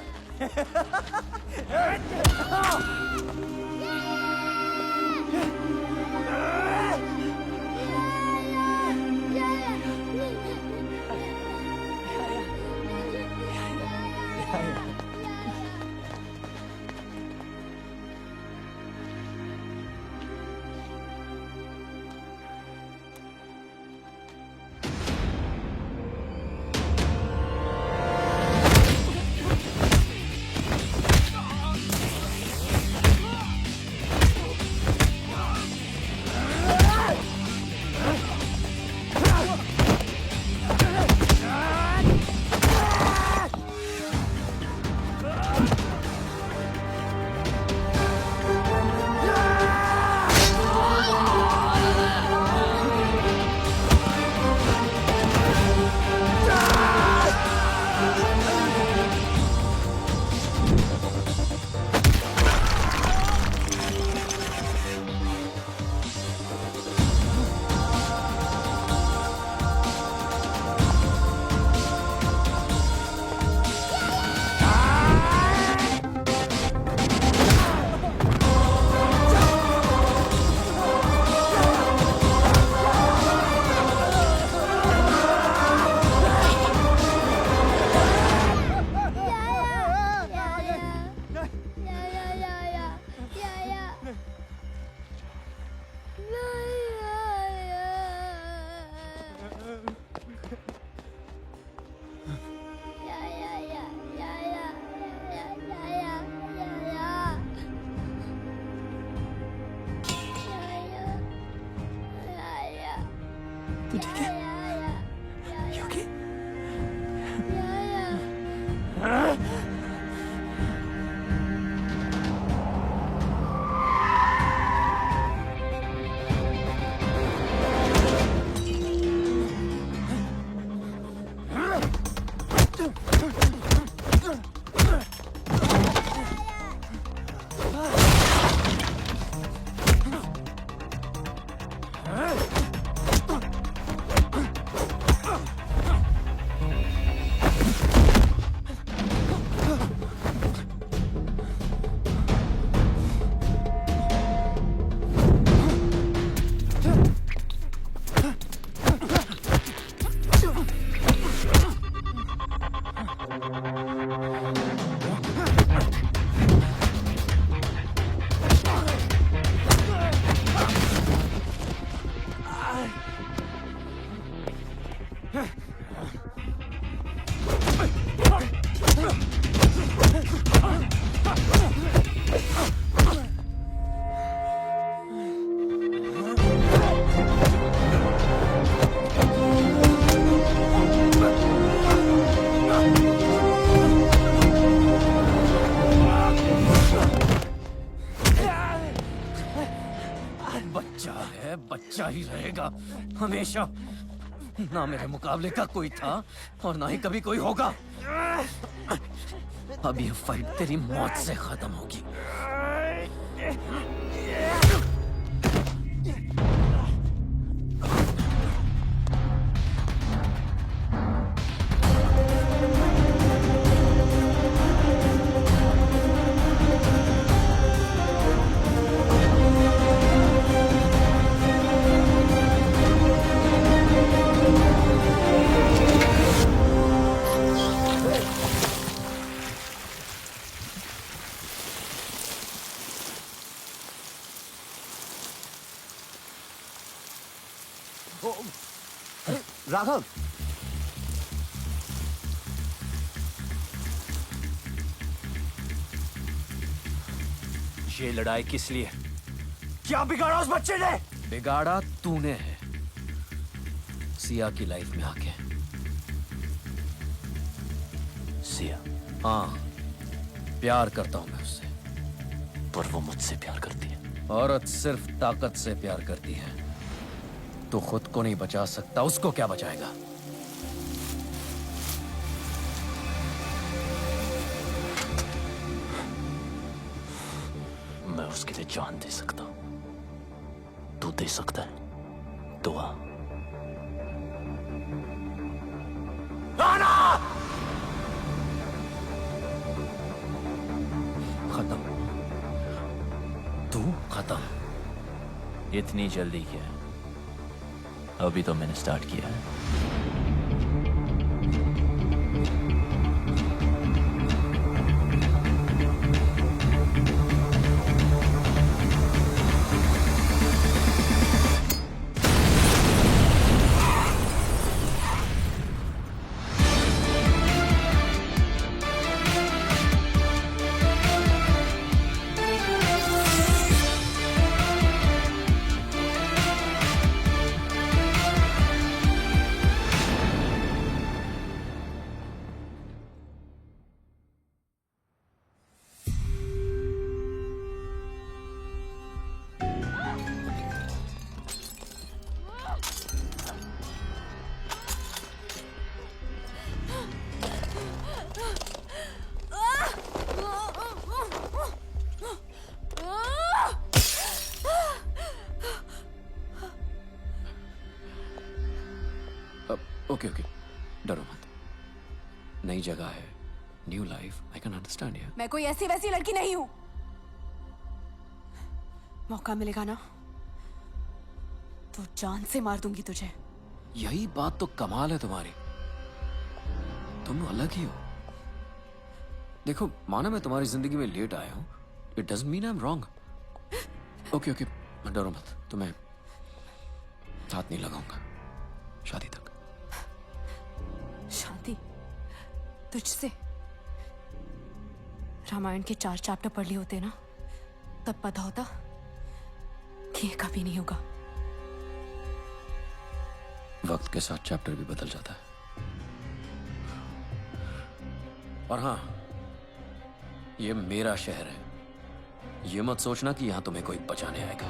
तू ठीक है? You okay? बच्चा है, बच्चा ही रहेगा हमेशा। ना मेरे मुकाबले का कोई था और ना ही कभी कोई होगा। अब ये फाइट तेरी मौत से खत्म होगी। राघव, ये लड़ाई किस लिए? क्या बिगाड़ा उस बच्चे ने? बिगाड़ा तूने है, सिया की लाइफ में आके। सिया? हाँ, प्यार करता हूं मैं उससे। पर वो मुझसे प्यार करती है। औरत सिर्फ ताकत से प्यार करती है। तो खुद को नहीं बचा सकता, उसको क्या बचाएगा? मैं उसके लिए जान दे सकता हूं। तू दे सकता है दुआ? खत्म। तू खत्म। इतनी जल्दी क्या? अभी तो मैंने स्टार्ट किया है। ओके ओके, डरो मत। नई जगह है, new life, I can understand यार। मैं कोई ऐसी वैसी लड़की नहीं हूं। मौका मिलेगा ना तो जान से मार दूंगी तुझे। यही बात तो कमाल है तुम्हारी, तुम अलग ही हो। देखो, माना मैं तुम्हारी जिंदगी में लेट आया हूं, it doesn't mean I am wrong. Okay okay, डरो मत, तुम्हें हाथ नहीं लगाऊंगा शादी तक। शादी तुझसे? रामायण के 4 चैप्टर पढ़ लिए होते ना, तब पता होता कि ये कभी नहीं होगा। वक्त के साथ चैप्टर भी बदल जाता है। और हाँ, ये मेरा शहर है, ये मत सोचना कि यहां तुम्हें कोई बचाने आएगा।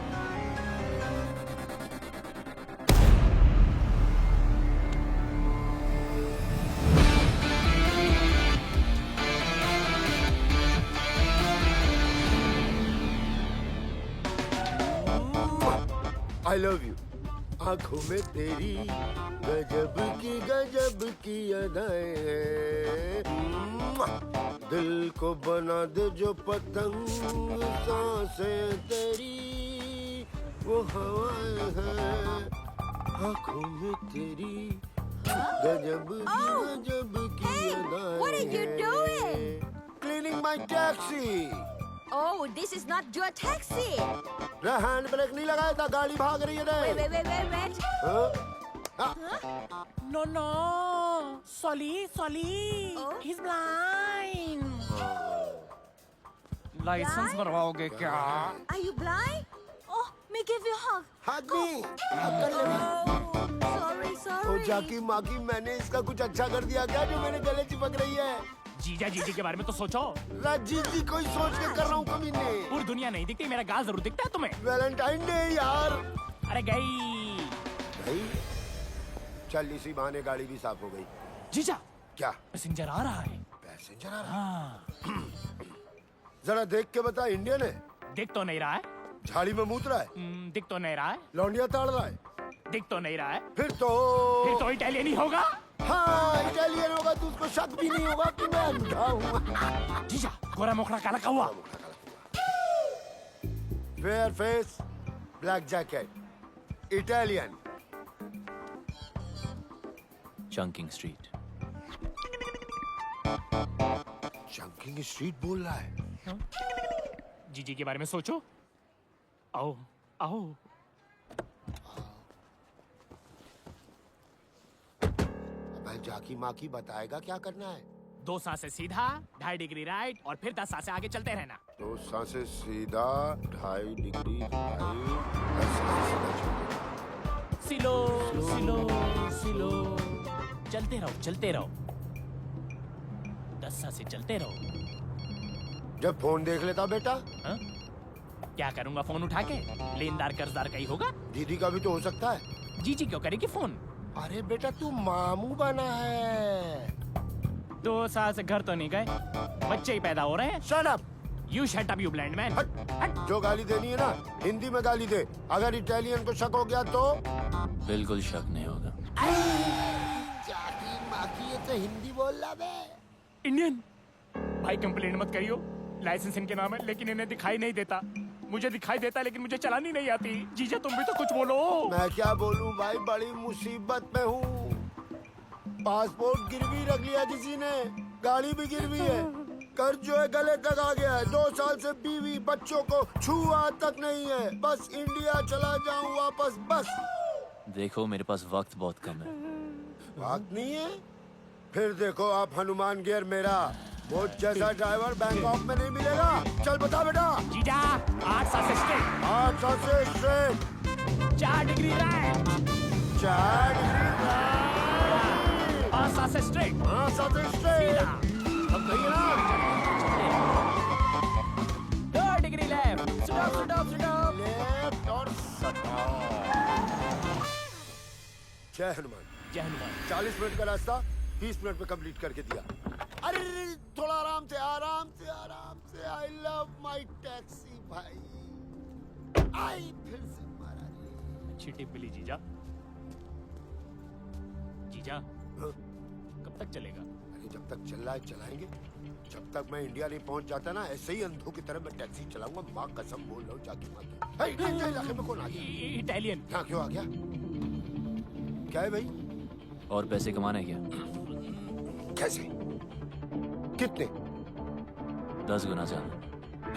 I love you. आंखों में तेरी गजब की अदाएं हैं। दिल को बना दे जो पतंग, सांसें तेरी वो हवाएं हैं। आंखों में तेरी गजब की अदाएं। What are you doing? Cleaning my taxi. Oh, this is not your taxi. Hand brake नहीं लगाया था, गाड़ी भाग रही है Wait. No, Solly. He's blind. License बनवाओगे क्या? Are you blind? Oh, me give you a hug. Hug me. कर ले। Sorry. ओ जाकी माकी, मैंने इसका कुछ अच्छा कर दिया क्या जो मेरे गले चिपक रही है? जीजा के बारे में तो सोचो। जी कोई सोच के कर रहा हूँ कमीने। पूरी दुनिया नहीं दिखती, मेरा गाल जरूर दिखता है तुम्हें। वैलेंटाइन डे यार। अरे गई। चल इसी बहाने गाड़ी भी साफ हो गई। जीजा क्या पैसेंजर आ रहा है? पैसेंजर आ रहा है? जरा देख के बता, इंडियन है? दिख तो नहीं रहा है। झाड़ी में मूत रहा है? दिख तो नहीं रहा है। लौंडिया ताड़ रहा है? दिख तो नहीं रहा है। फिर तो इटालियन ही होगा। हाँ इटालियन होगा तो उसको शक भी नहीं होगा कि मैं अंधा हूँ। जीजा गोरा मोखड़ा काला कौवा। Fair face, black jacket, Italian. Chunking street. Chunking street बोल रहा है? जीजी के बारे में सोचो। आओ। जाकी माकी बताएगा क्या करना है? 2 सांसें सीधा, 2.5 डिग्री राइट और फिर 10 सांसें आगे चलते रहना। 2 सांसें सीधा, 2.5 डिग्री राइट, 10 सांसें सीधा चलते। स्लो। चलते रहो। 10 सांसें चलते रहो। जब फोन देख लेता बेटा? हा? क्या करूंगा फोन उठा के? लेनदार कर्जदार का ही होगा। दीदी का भी तो हो सकता है। जीजी क्यों करेगी फोन? अरे बेटा तू मामू बना है। 2 साल से घर तो नहीं गए, बच्चे ही पैदा हो रहे हैं। Shut up! You shut up, you blind man. हट। जो गाली देनी है ना हिंदी में गाली दे। अगर इटालियन को शक हो गया तो? बिल्कुल शक नहीं होगा। जाकी माकी ये तो हिंदी बोल रहा बे। इंडियन भाई कंप्लेंट मत करियो। लाइसेंस इनके नाम है लेकिन इन्हें दिखाई नहीं देता। मुझे दिखाई देता लेकिन मुझे चलानी नहीं आती। जीजा तुम भी तो कुछ बोलो। मैं क्या बोलूं भाई, बड़ी मुसीबत में हूँ। पासपोर्ट गिरवी रख लिया किसी ने, गाड़ी भी गिरवी है, कर्ज जो है गले तक आ गया है। 2 साल से बीवी बच्चों को छुआ तक नहीं है। बस इंडिया चला जाऊं वापस बस। देखो मेरे पास वक्त बहुत कम है। वक्त नहीं है? फिर देखो आप हनुमान गियर मेरा। वो जैसा ड्राइवर बैंकॉक में नहीं मिलेगा। चल बता बेटा। जीजा 8 सांसें स्ट्रेट। 8 सांसें straight. 4 degree right. 4 degree right. 5 सांसें स्ट्रेट। 5 सांसें स्ट्रेट। अब कहिए ना। 2 डिग्री लेफ्ट। स्टॉप। लेफ्ट और जय हनुमान। 40 मिनट का रास्ता 20 मिनट में कंप्लीट करके दिया। अरे थोड़ा आराम से। आई लव माय टैक्सी भाई। आई फिर से मारा रे। अच्छी टिप मिली जीजा। कब तक चलेगा? अरे जब तक चल रहा है चलाएंगे। जब तक मैं इंडिया नहीं पहुंच जाता ना, ऐसे ही अंधों की तरह मैं टैक्सी चलाऊंगा। माँ कसम बोल रहा हूँ जाकी माँ। इलाके में कौन आ गया? इटालियन। यहाँ क्यों आ गया? क्या है भाई? और पैसे कमाने क्या? कैसे? कितने? 10 गुना ज्यादा।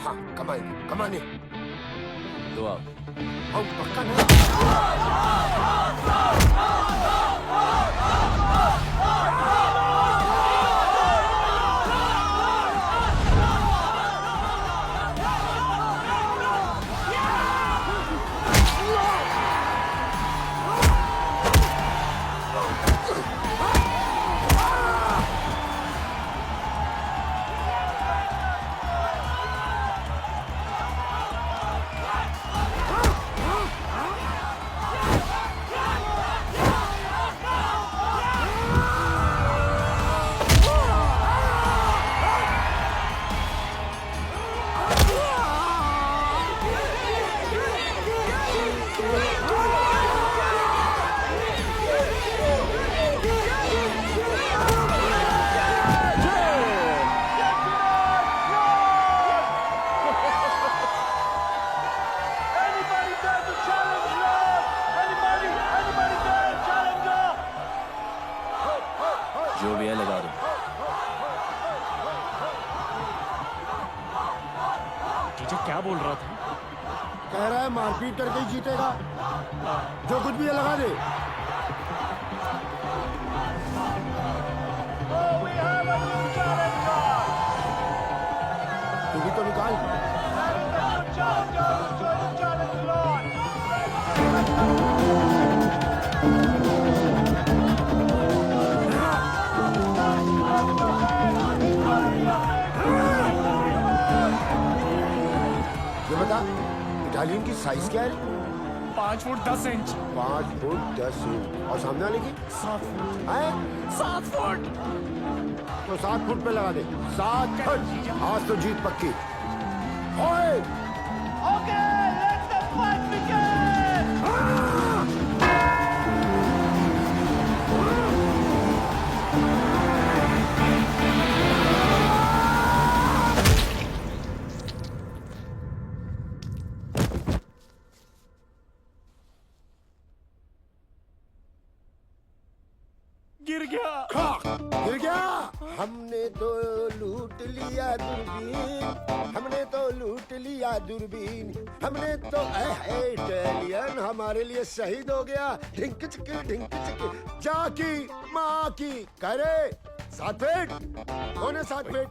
हाँ कमाने। तो आओ। पक्का नहीं। है मारपीट करके ही जीतेगा। जो कुछ भी है लगा दे। तू भी तो निकाल। ये बता इटालियन की साइज क्या है? 5 फुट 10 इंच। 5 foot 10 inch. और सामने वाले की 7 फुट। है 7 फुट। तो 7 फुट पे लगा दे। 7 फुट। आज तो जीत पक्की। ओए okay, let the fight begin. गिर गया। हमने तो लूट लिया दूरबीन, हमने तो लूट लिया दूरबीन, हमने तो इटालियन हमारे लिए शहीद हो गया। ढिंक चिक जाकी माँ की करे 7 फीट। कौन है 7 फीट?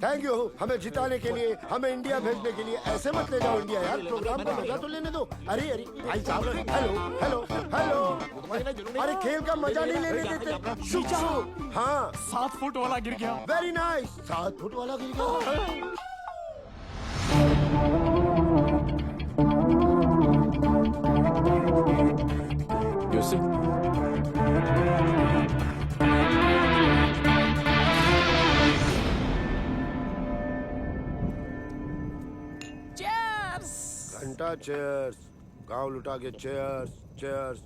थैंक यू हमें जिताने के लिए, हमें इंडिया भेजने के लिए। ऐसे मत ले जाओ इंडिया यार, प्रोग्राम को मजा तो लेने दो। अरे भाई साहब, हेलो। अरे खेल का मजा नहीं लेने देते। हाँ 7 फुट वाला गिर गया। Very nice. 7 फुट वाला गिर गया। घंटा चेयर्स, गांव लुटा के चेयर्स।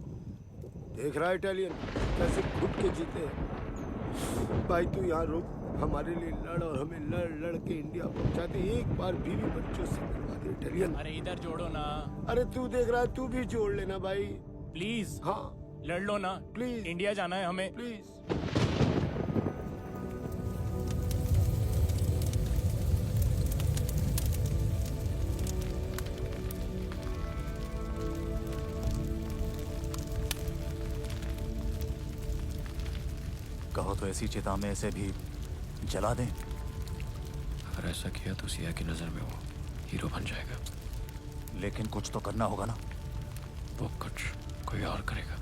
देख रहा है इटालियन कैसे घुट के जीते हैं। भाई तू यहाँ रुक, हमारे लिए लड़ और हमें लड़ के इंडिया पहुंचा दे। एक बार बीवी बच्चों से करवा दे इटालियन। अरे इधर जोड़ो ना। अरे तू देख रहा है, तू भी जोड़ लेना भाई प्लीज। हाँ लड़ लो ना प्लीज। इंडिया जाना है हमें प्लीज। कहो तो ऐसी चिता में ऐसे भी जला दें। अगर ऐसा किया तो सिया की नजर में वो हीरो बन जाएगा। लेकिन कुछ तो करना होगा ना। वो कुछ कोई और करेगा।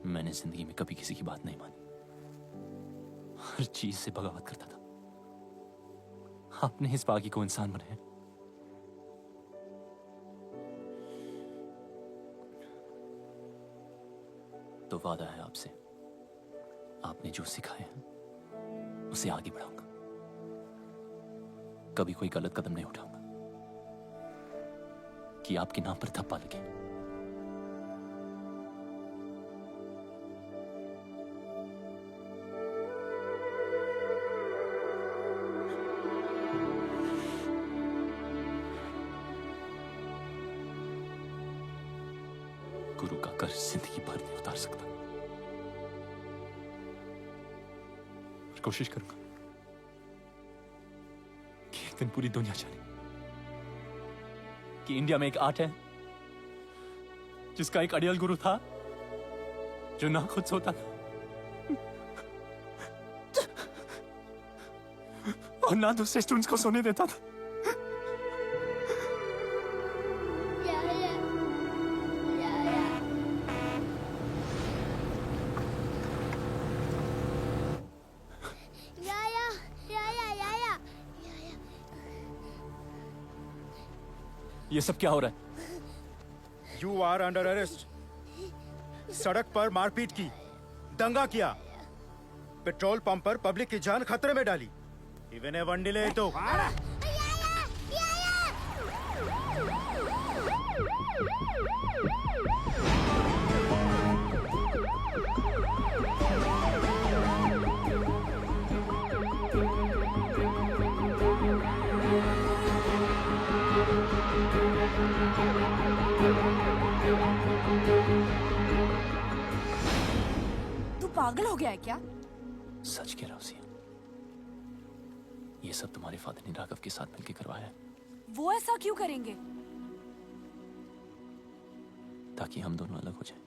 मैंने जिंदगी में कभी किसी की बात नहीं मानी, हर चीज से बगावत करता था। आपने इस बागी को इंसान बनाया। तो वादा है आपसे, आपने जो सिखाया है उसे आगे बढ़ाऊंगा। कभी कोई गलत कदम नहीं उठाऊंगा कि आपके नाम पर धब्बा लगे। गुरु का कर्ज जिंदगी भर नहीं उतार सकता, और कोशिश करूंगा कि एक दिन पूरी दुनिया जाने कि इंडिया में एक आर्ट है जिसका एक अड़ियल गुरु था जो ना खुद सोता था और ना दूसरे स्टूडेंट्स को सोने देता था। ये सब क्या हो रहा है? You are under arrest. सड़क पर मारपीट की, दंगा किया, पेट्रोल पंप पर पब्लिक की जान खतरे में डाली। इवन ए वन डिले तो पागल हो गया है क्या? सच कह रहा हूँ सिया, ये सब तुम्हारे फादर ने राघव के साथ मिलकर करवाया है, वो ऐसा क्यों करेंगे? ताकि हम दोनों अलग हो जाएं।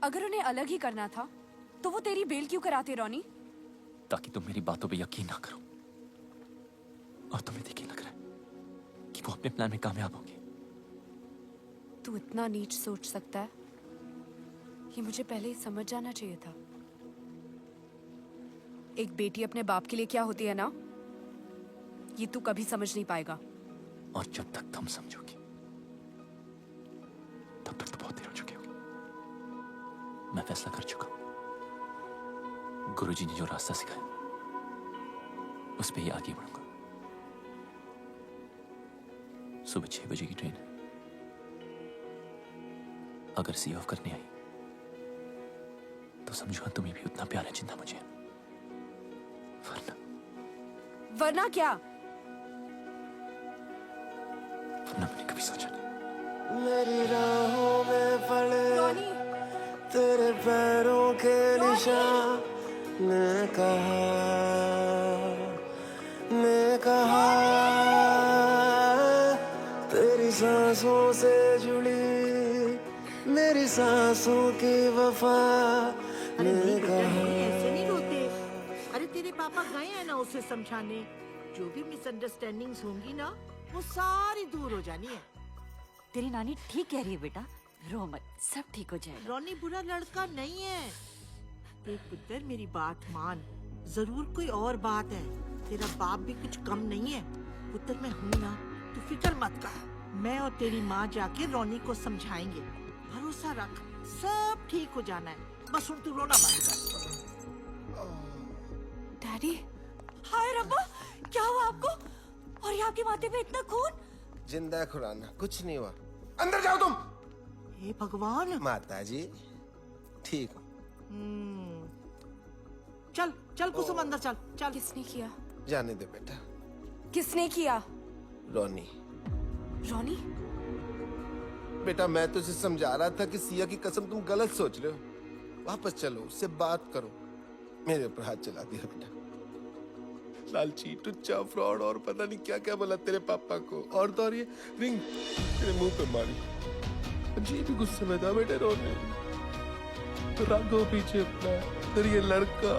अगर उन्हें अलग ही करना था तो वो तेरी बेल क्यों कराते रोनी? ताकि तुम मेरी बातों पे यकीन ना करो, और तुम्हें देख लग रहा है कि वो अपने प्लान में कामयाब होंगे। तू इतना नीच सोच सकता है? ये मुझे पहले ही समझ जाना चाहिए था। एक बेटी अपने बाप के लिए क्या होती है ना, ये तू कभी समझ नहीं पाएगा। और जब तक तुम समझोगी तब तक तो बहुत देर हो चुकी होगी। मैं फैसला कर चुका हूं, गुरुजी ने जो रास्ता सिखाया उस पे ही आगे बढ़ूंगा। सुबह 6 बजे की ट्रेन है। अगर सी ऑफ करने आई तो समझो तुम्हें भी उतना प्यार है जितना मुझे है। वरना क्या? वरना मैंने कभी सोचा नहीं। मेरी राहों में पड़े तेरे पैरों के निशान, मैं कहा तेरी सांसों से जुड़ी मेरी सांसों की वफा, अरे नहीं बेटा, नहीं, ऐसे नहीं रोते। अरे तेरे पापा गए हैं ना उसे समझाने। जो भी मिसअंडरस्टैंडिंग्स होंगी ना वो सारी दूर हो जानी है। तेरी नानी ठीक कह रही है बेटा, रो मत, सब ठीक हो जाएगा। रोनी बुरा लड़का नहीं है। देख पुत्र, मेरी बात मान, जरूर कोई और बात है। तेरा बाप भी कुछ कम नहीं है। पुत्र मैं हूँ ना, तू फिक्र मत कर। मैं और तेरी माँ जाके रोनी को समझाएंगे। भरोसा रख, सब ठीक हो जाना है। बस उन तू रोना बंद कर। डैडी, हाय रब्बा, क्या हुआ आपको? और ये आपके माथे पे इतना खून? जिंदा खुराना, कुछ नहीं हुआ। अंदर जाओ तुम। हे भगवान। माता जी ठीक हो? चल चल कुसुम, अंदर चल चल। किसने किया? जाने दे बेटा। किसने किया? रोनी। रोनी? बेटा मैं तुझे समझा रहा था कि सिया की कसम तुम गलत सोच रहे हो। वापस चलो, उससे बात करो। मेरे ऊपर हाथ चला दिया बेटा। लालची, टुच्चा, फ्रॉड और पता नहीं क्या क्या बोला तेरे पापा को। और तो और ये रिंग तेरे मुंह पे मारी। अजीब ही गुस्से में था बेटे रोने। तो राघव पीछे अपना फिर ये लड़का।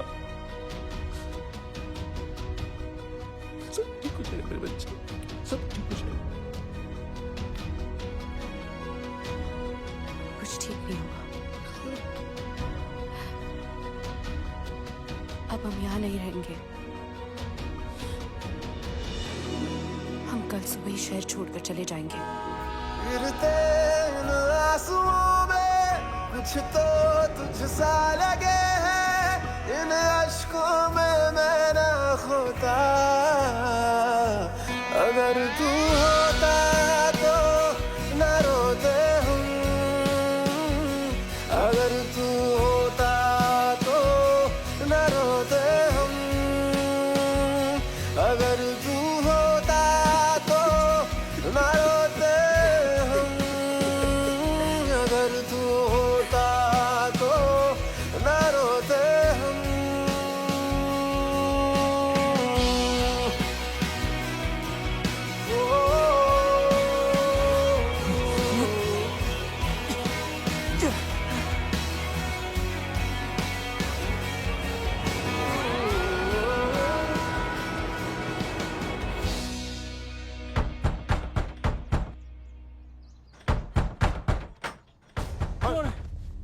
सब ठीक हो जाएगा मेरे बच्चे, सब ठीक हो जाएगा। कुछ ठीक नहीं होगा। अब हम यहाँ नहीं रहेंगे। हम कल सुबह ही शहर छोड़कर चले जाएंगे। गिरते इन आंसुओं में कुछ तो तुझसा लगे है। इन अश्कों में मैं ना खोता। अगर तू होता तो न रोते हम। अगर तू होता तो न रोते हम। अगर तू होता तो न रोते हम। अगर तू होता तो न रोते हम।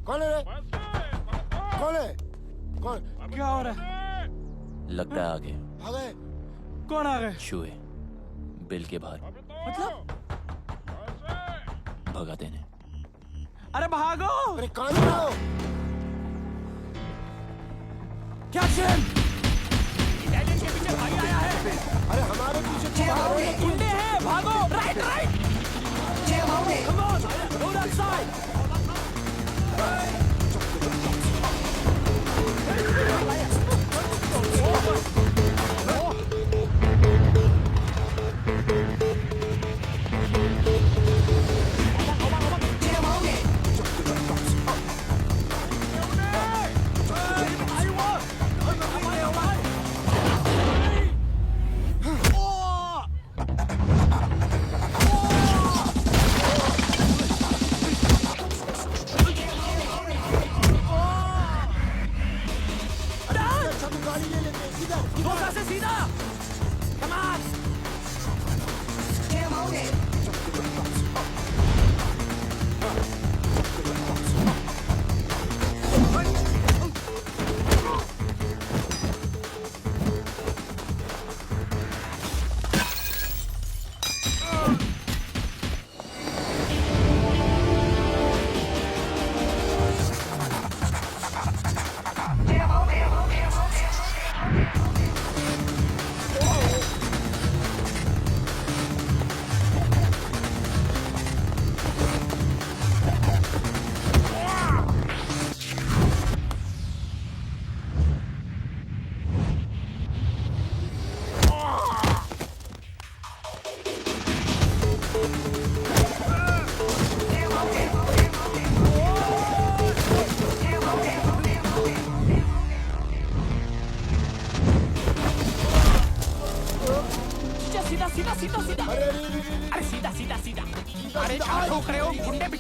कौन है रे? कौन है? कौन? क्या हो रहा है? लगता है आगे आ गए? कौन आ गए? चूहे बिल के बाहर मतलब? भगा देने। अरे भागो! अरे कौन हो? क्या चैन? अरे हमारे पीछे गुंडे हैं, भागो! Right right! Come on, go that side!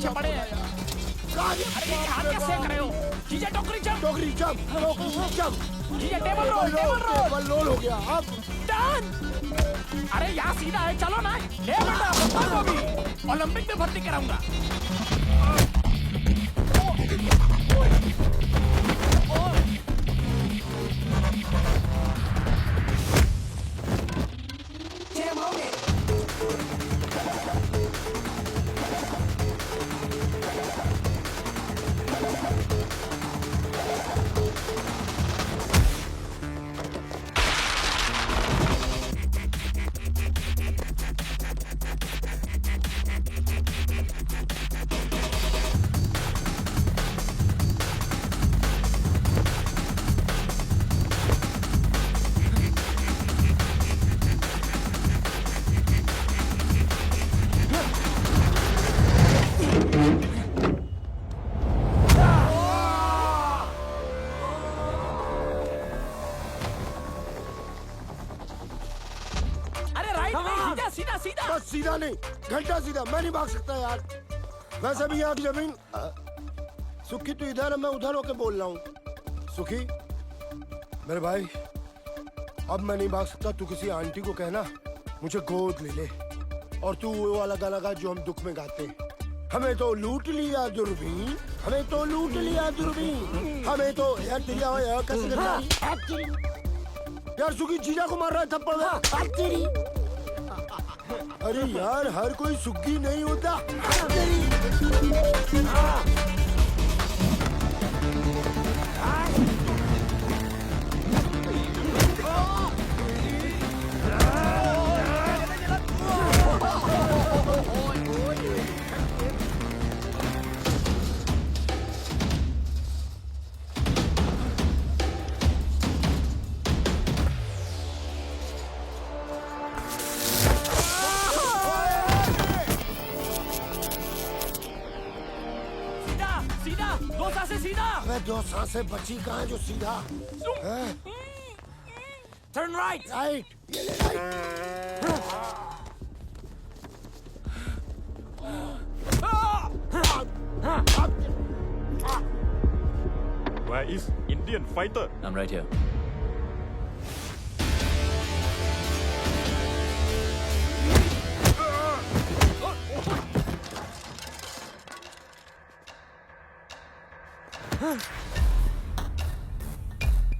पीछे पड़े हैं। अरे ये हाथ क्या सेक रहे हो? जीजा टोकरी जंप। टोकरी जंप। जीजा टेबल रोल। टेबल रोल हो गया। अब डन। अरे यहाँ सीधा है, चलो ना। ले बेटा पप्पा को भी ओलंपिक में भर्ती कराऊंगा। बस सीधा नहीं, घंटा सीधा। मैं नहीं भाग सकता यार। वैसे भी यहाँ की जमीन। सुखी तू इधर है, मैं उधर होके बोल रहा हूँ। सुखी मेरे भाई, अब मैं नहीं भाग सकता। तू किसी आंटी को कहना मुझे गोद ले ले, और तू वो वाला गाना गा जो हम दुख में गाते। हमें तो लूट लिया दूरबीन, हमें तो लूट लिया दूरबीन, हमें तो यार सुखी जीजा को मार रहा है थप्पड़ में। अरे यार हर कोई सुग्गी नहीं होता। दो सांसें बची कहाँ जो सीधा। Turn right. राइट, ये ले Where is Indian fighter? I'm right here.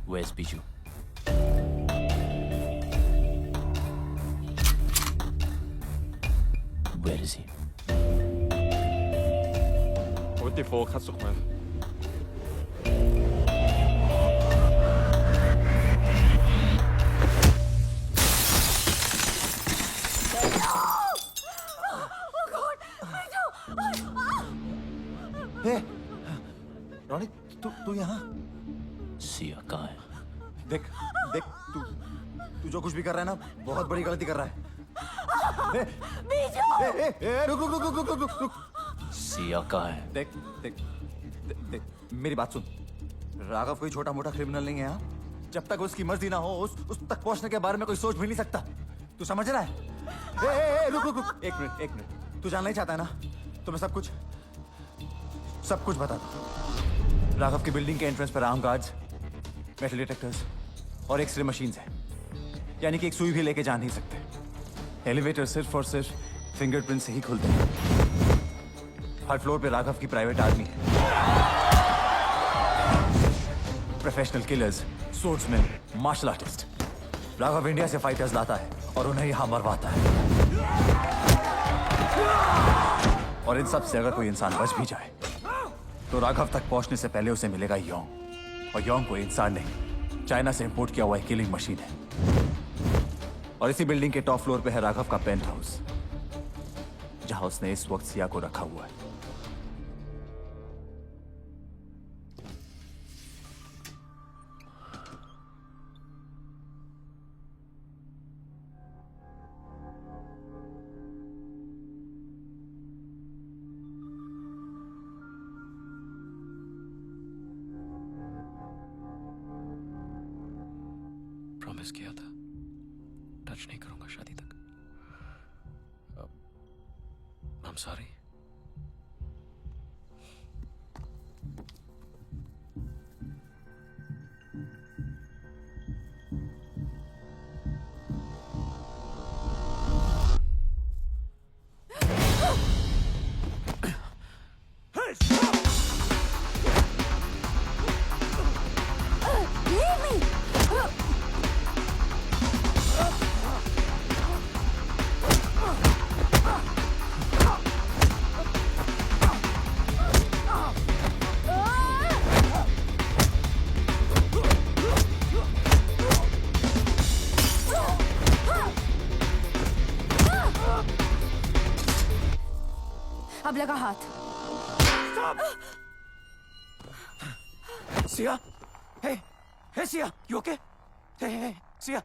Where's Biju? Where is he? 44 คัดสุกมา Ronnie तू यहाँ? सिया कहाँ है? देख देख तू जो कुछ भी कर रहा है ना, बहुत बड़ी गलती कर रहा है। रुक रुक रुक रुक रुक रुक। सिया कहाँ है? देख देख देख मेरी बात सुन। राघव कोई छोटा मोटा क्रिमिनल नहीं है यहाँ। जब तक उसकी मर्जी ना हो उस तक पहुंचने के बारे में कोई सोच भी नहीं सकता। तू समझ रहा है? रुक रुक रुक, एक मिनट। तू जानना ही चाहता है ना, तो मैं सब कुछ बता दूं। राघव की बिल्डिंग के एंट्रेंस पर आर्म गार्ड्स, मेटल डिटेक्टर्स और एक्सरे मशीन्स हैं। यानी कि एक सुई भी लेके जा नहीं सकते। एलिवेटर सिर्फ और सिर्फ फिंगरप्रिंट से ही खुलते हैं। हर फ्लोर पे राघव की प्राइवेट आर्मी है। Professional killers, swordsman, martial artist. Raghav India से फाइटर्स लाता है और उन्हें यहां मरवाता है। और इन सब से अगर कोई इंसान बच भी जाए तो राघव तक पहुंचने से पहले उसे मिलेगा योंग। और योंग कोई इंसान नहीं, चाइना से इंपोर्ट किया हुआ एक किलिंग मशीन है। और इसी बिल्डिंग के टॉप फ्लोर पे है राघव का पेंट हाउस, जहां उसने इस वक्त सिया को रखा हुआ है। प्रॉमिस किया था टच नहीं करूंगा शादी तक। I'm sorry. अब लगा हाथ। Sia? Hey, Sia, you okay? Hey, Sia,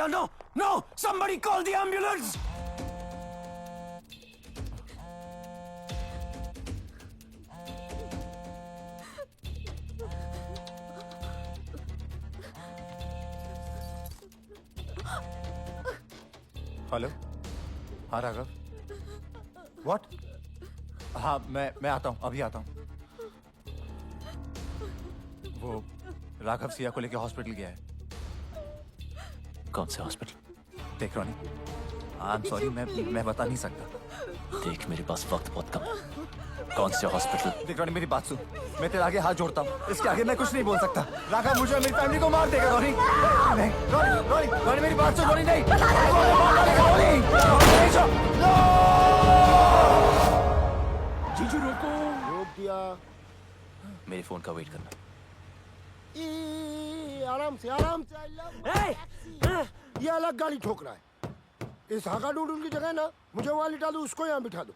no! Somebody call the ambulance! Hello, हाँ राघव। What? हाँ मैं आता हूँ, अभी आता हूँ। वो राघव सिया को लेके हॉस्पिटल गया है। कौन से हॉस्पिटल? देख रॉनी, आई एम सॉरी, मैं बता नहीं सकता। देख मेरे पास वक्त बहुत कम है। कौन से हॉस्पिटल? देख रॉनी, मेरी बात सुन, मैं तेरे आगे हाथ जोड़ता हूँ, इसके आगे मैं कुछ नहीं बोल सकता। राघव मुझे और मेरी फैमिली को मार देगा। रॉनी नहीं, रॉनी मेरी बात सुन। रॉनी नहीं, जीजू रोको। रोक दिया। मेरे फोन का वेट करना। आराम से ये अलग गाड़ी ठोक रहा है। इस हाका डूडूल की जगह ना मुझे वहां लिटा दो, उसको यहाँ बिठा दो।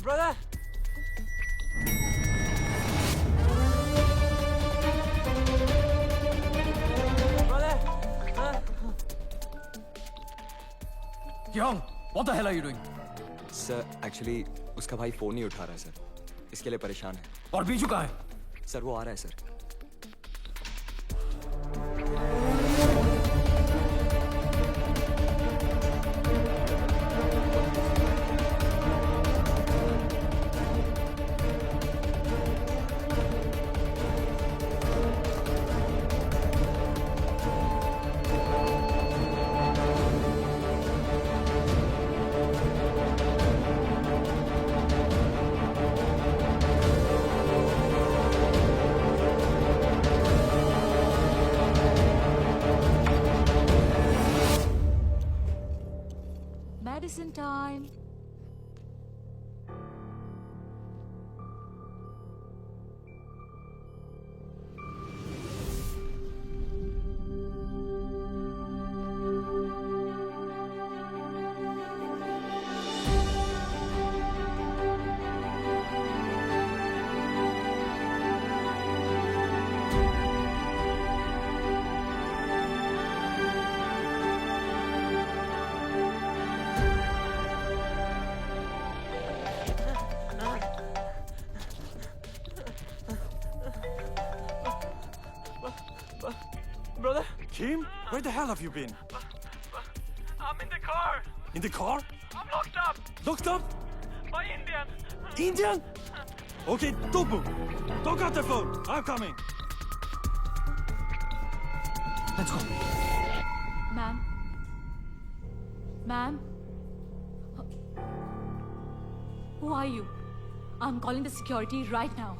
Brother! Kyung, what the hell are you doing? Sir actually उसका भाई फोन नहीं उठा रहा है सर, इसके लिए परेशान है। और बीजू कहाँ है? सर वो आ रहा है sir. Medicine time. Brother? Kim, where the hell have you been? I'm in the car. In the car? I'm locked up. Locked up? By Indian. Indian? Okay, don't move. Don't cut the phone. I'm coming. Let's go. Ma'am. Ma'am. Who are you? I'm calling the security right now.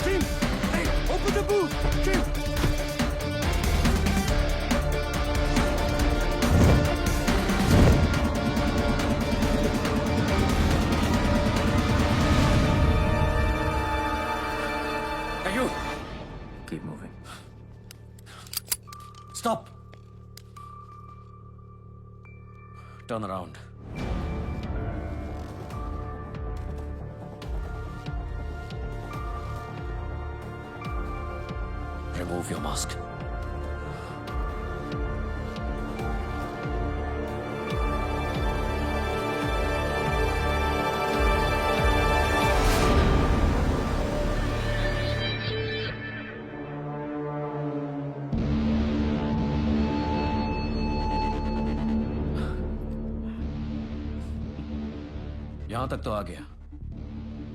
Kim! Hey, open the booth! Kim! Hey, you! Keep moving. Stop! Turn around. Remove your mask. यहां तक तो आ गया,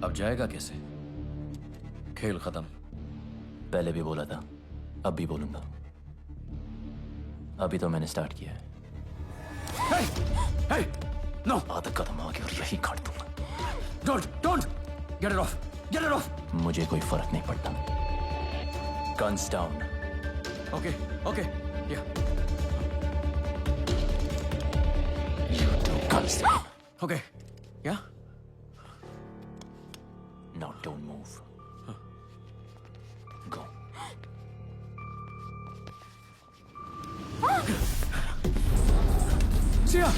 अब जाएगा कैसे? खेल खत्म। पहले भी बोला था, अब भी बोलूंगा। अभी तो मैंने स्टार्ट किया है। Hey! No! आदत कदम आ गया और यही काट दूंगा। Don't! Get it off! Get it off! मुझे कोई फर्क नहीं पड़ता। Guns down. Okay. Yeah. You two guns down. Okay. Yeah? Now don't move. Go. Sia!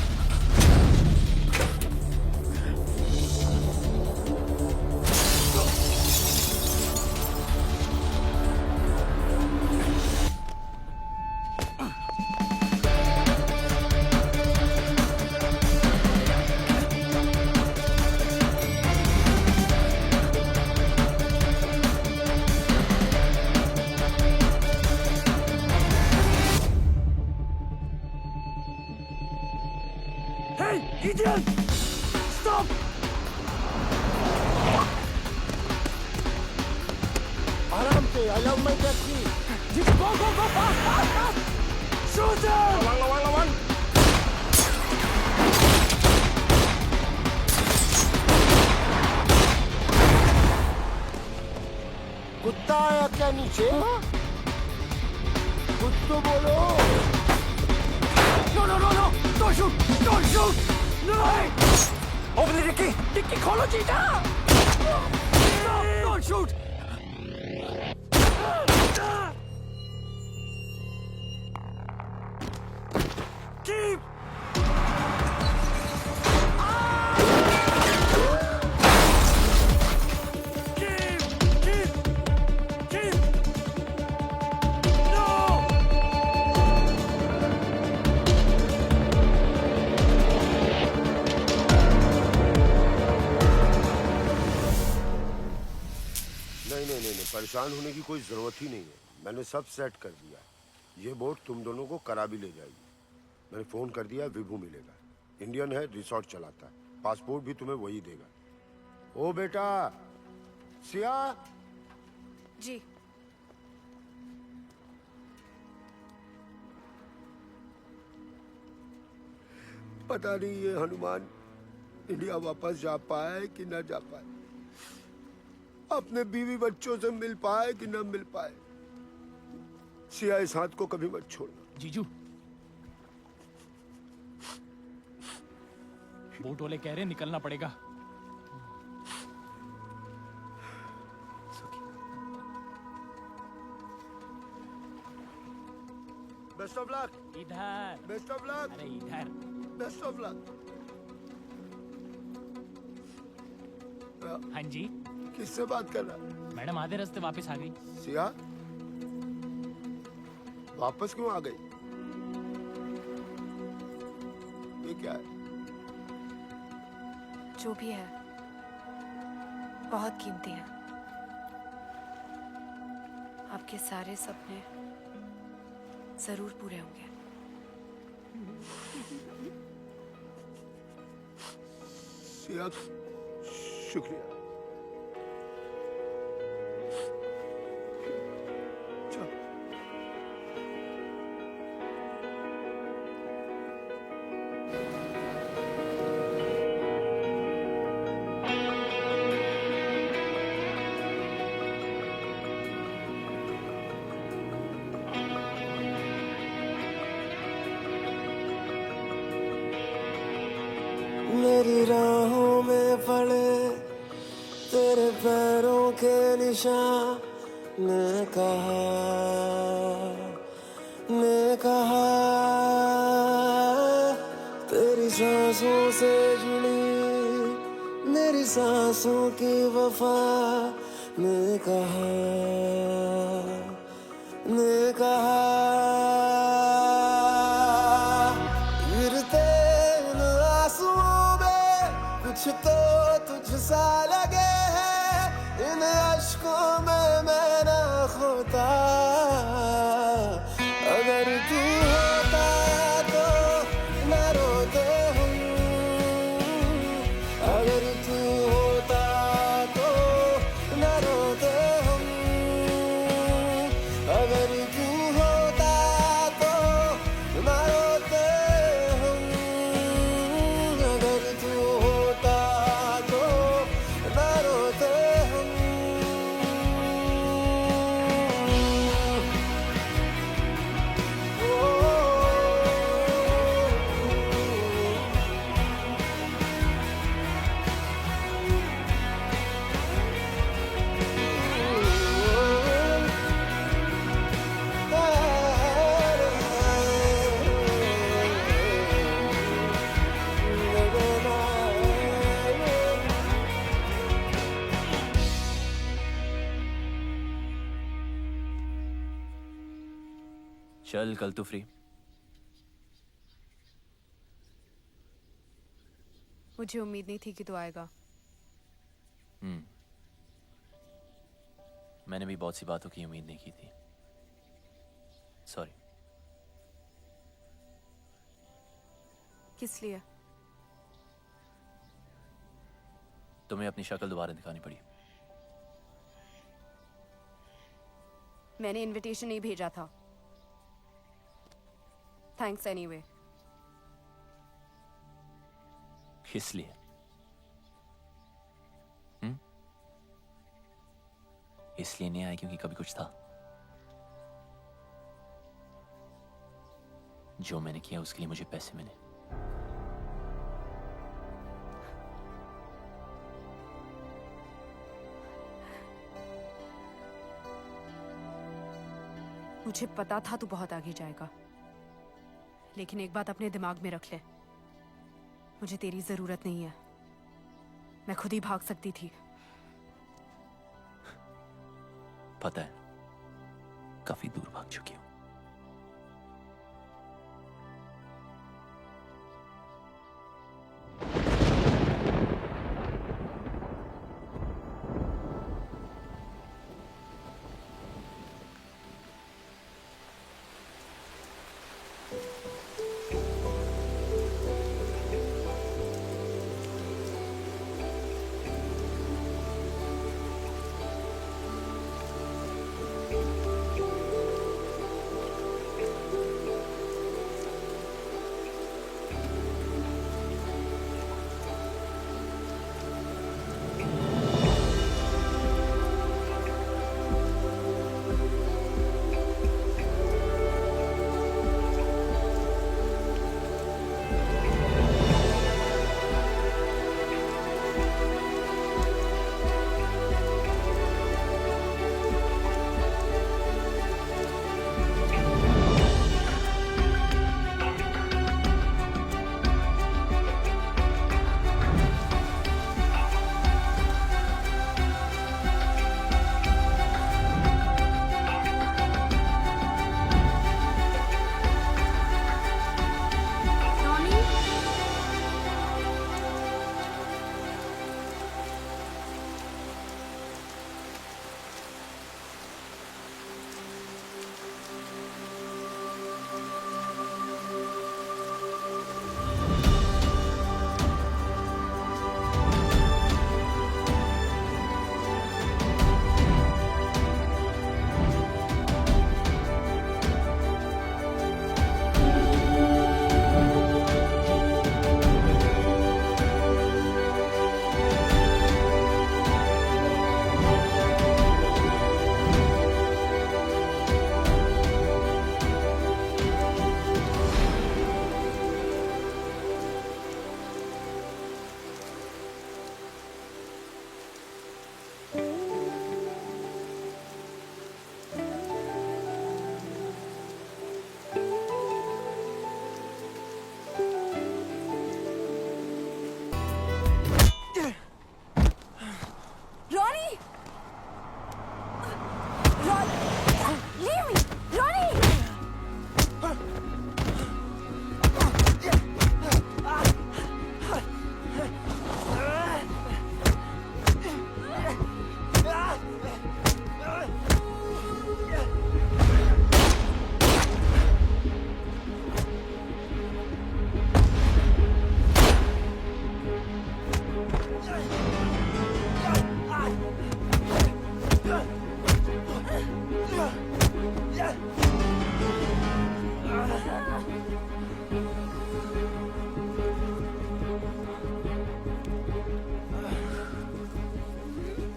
Hey, idiot! Stop! आराम से, I love my taxi. Go, fast! Shoot him!ระวัง कुत्ता आया क्या नीचे? कुछ तो बोलो. No! Don't shoot! No! Open the dicky! Dicky, खोलो चीटा! Don't shoot! Keep! Keep! No! नहीं, परेशान होने की कोई जरूरत ही नहीं है। मैंने सब सेट कर दिया। ये बोट तुम दोनों को करा भी ले जाएगी। मैंने फोन कर दिया, विभू मिलेगा। इंडियन है, रिसोर्ट चलाता है, पासपोर्ट भी तुम्हें वही देगा। ओ बेटा सिया। जी। पता नहीं ये हनुमान इंडिया वापस जा पाए कि ना जा पाए, अपने बीवी बच्चों से मिल पाए कि ना मिल पाए। सिया, इस हाथ को कभी मत छोड़ना। जीजू, बोट वाले कह रहे निकलना पड़ेगा। Best of luck. इधर। Best of luck. अरे इधर। Best of luck. हाँ जी। किससे बात कर रहा? मैडम आधे रास्ते वापस आ गई। सिया, वापस क्यों आ गई? ये क्या है? जो भी है बहुत कीमती है। आपके सारे सपने जरूर पूरे होंगे। सिया, शुक्रिया। मेरी राहों में पड़े तेरे पैरों के निशान, ने कहा तेरी सांसों से जुड़ी मेरी सांसों की वफा, ने कहा गिरते इन आंसुओं में कुछ तो तुझसा लगे है, इन अश्कों में मैं ना खोता। अगर तू होता तो न रोते हम, अगर चल कल तू फ्री? मुझे उम्मीद नहीं थी कि तू आएगा। मैंने भी बहुत सी बातों की उम्मीद नहीं की थी। सॉरी। किस लिए? तुम्हें अपनी शक्ल दोबारा दिखानी पड़ी। मैंने इनविटेशन नहीं भेजा था। Thanks anyway. किस लिए? इसलिए नहीं आया क्योंकि कभी कुछ था। जो मैंने किया उसके लिए मुझे पैसे मिले। मुझे पता था तू बहुत आगे जाएगा, लेकिन एक बात अपने दिमाग में रख ले, मुझे तेरी जरूरत नहीं है। मैं खुद ही भाग सकती थी। पता है, काफी दूर भाग चुकी हूं।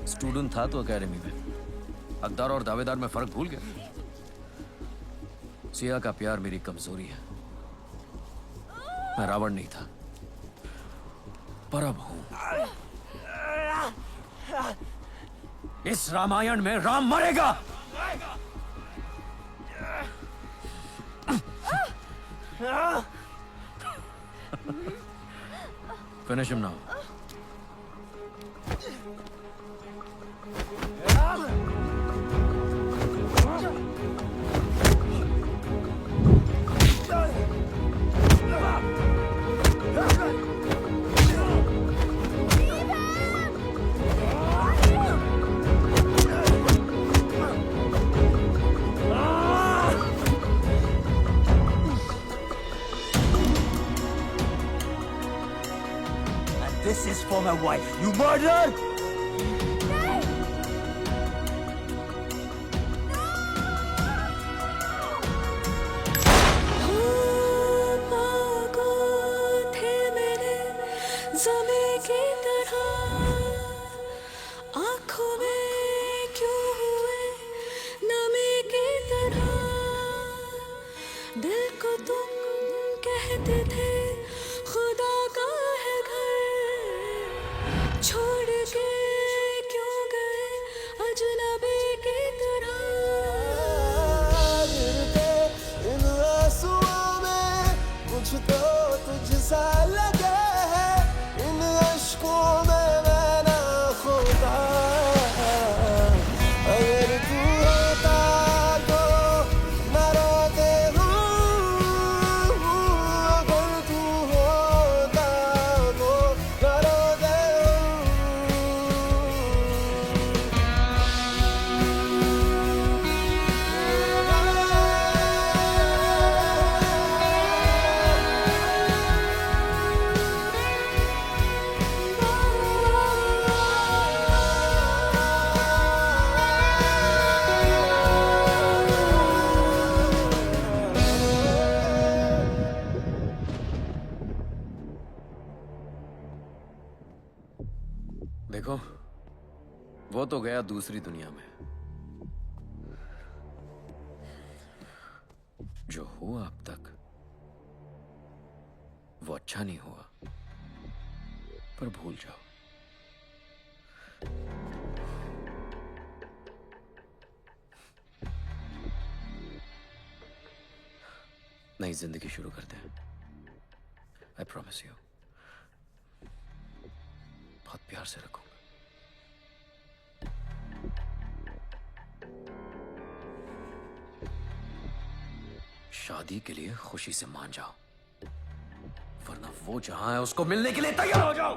स्टूडेंट था तो एकेडमी में, हकदार और दावेदार में फर्क भूल गया। सिया का प्यार मेरी कमजोरी है। मैं रावण नहीं था, पर अब हूं। इस रामायण में राम मरेगा। Finish him now. हुआ है। You murder! आंखों में क्यों हुए नमी की तरह, दिल को तुम कहते थे खुदा का है घर, छोड़ के क्यों गए अजनबी की तरह। गिरते इन आंसुओं में कुछ तो तुझसा लगे है, इन अश्कों में मैं ना खोता। अगर तू होता तो न रोते हूँ, अगर तू होता तो न रोते देखो, वो तो गया दूसरी दुनिया में। जो हुआ अब तक वो अच्छा नहीं हुआ, पर भूल जाओ। नई जिंदगी शुरू करते हैं। आई प्रॉमिस यू, बहुत प्यार से रखूंगा। शादी के लिए खुशी से मान जाओ, वरना वो जहां है उसको मिलने के लिए तैयार हो जाओ।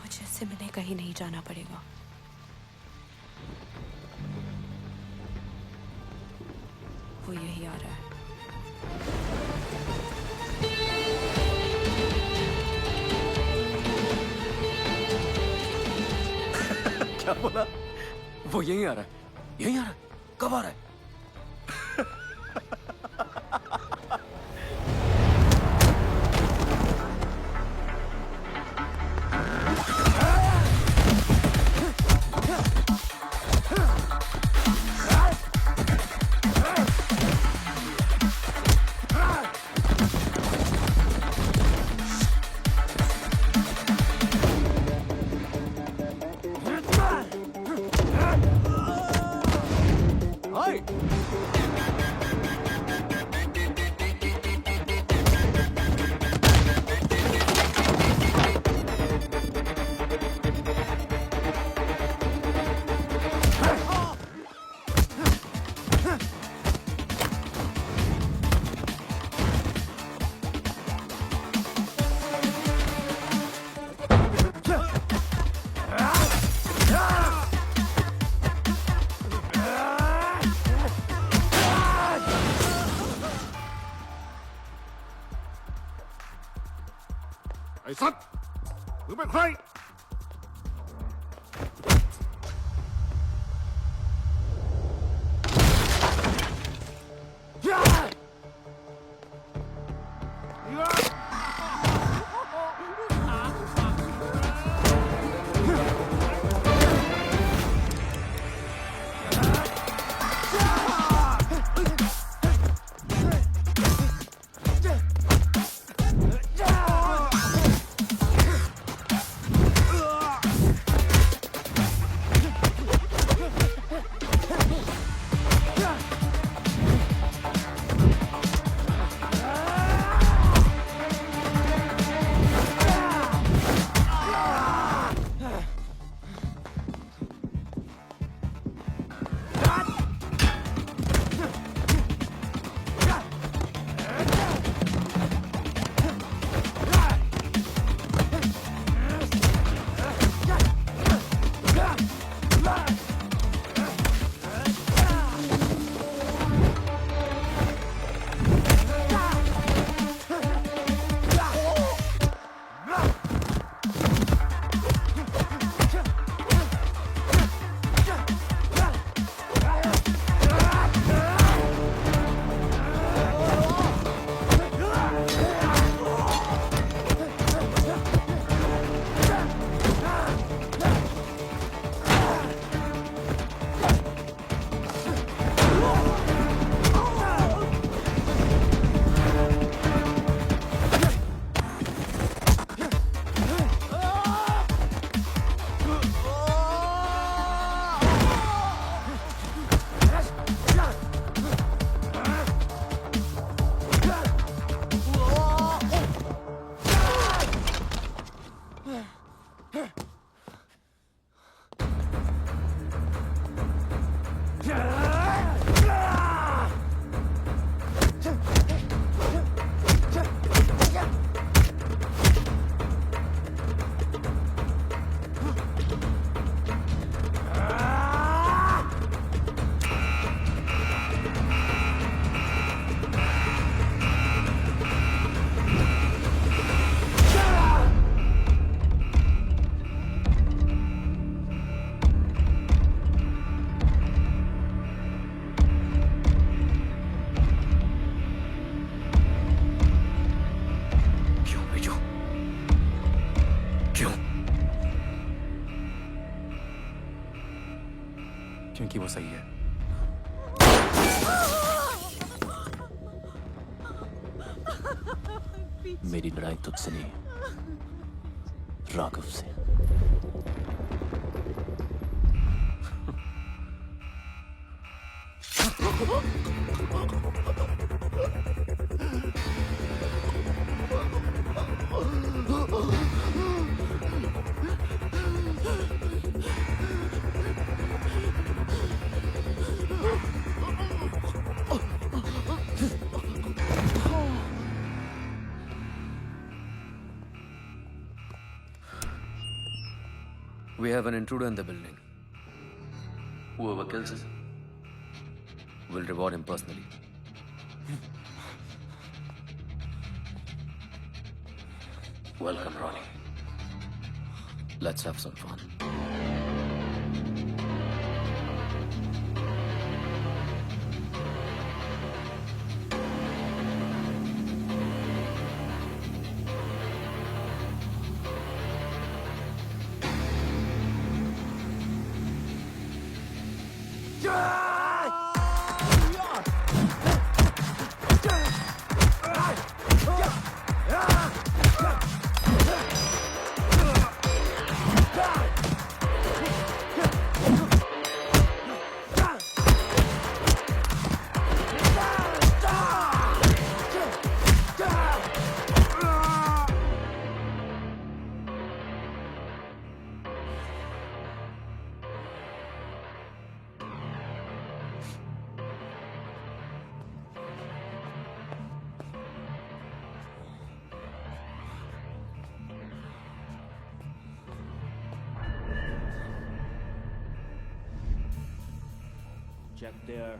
मुझे इससे मिलने कहीं नहीं जाना पड़ेगा। वो यही आ रहा है। क्या बोला? वो यहीं आ रहा है, यहीं आ रहा है। कब आ रहा है? Hey, son! Move back, right! सोचें कि वो सही है। मेरी लड़ाई तुझसे नहीं, राघव से। We have an intruder in the building. Whoever kills us will reward him personally. Welcome, Ronnie. Let's have some fun. Check there.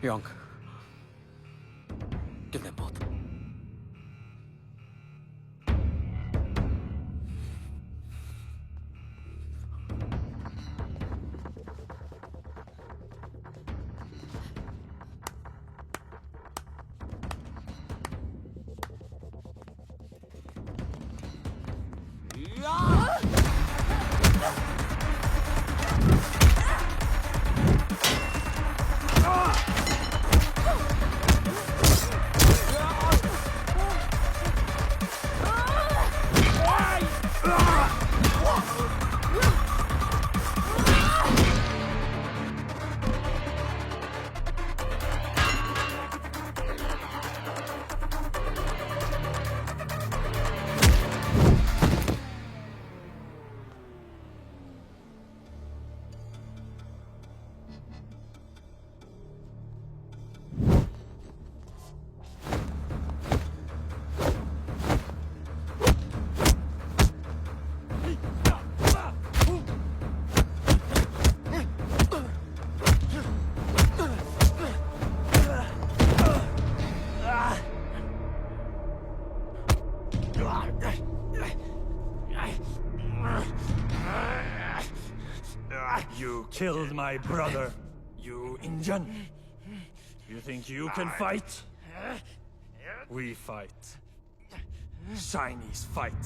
Young. Kill them both. my brother, you Indian. You think you can fight? We fight. Chinese fight.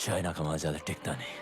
China का माल ज्यादा टिकता नहीं।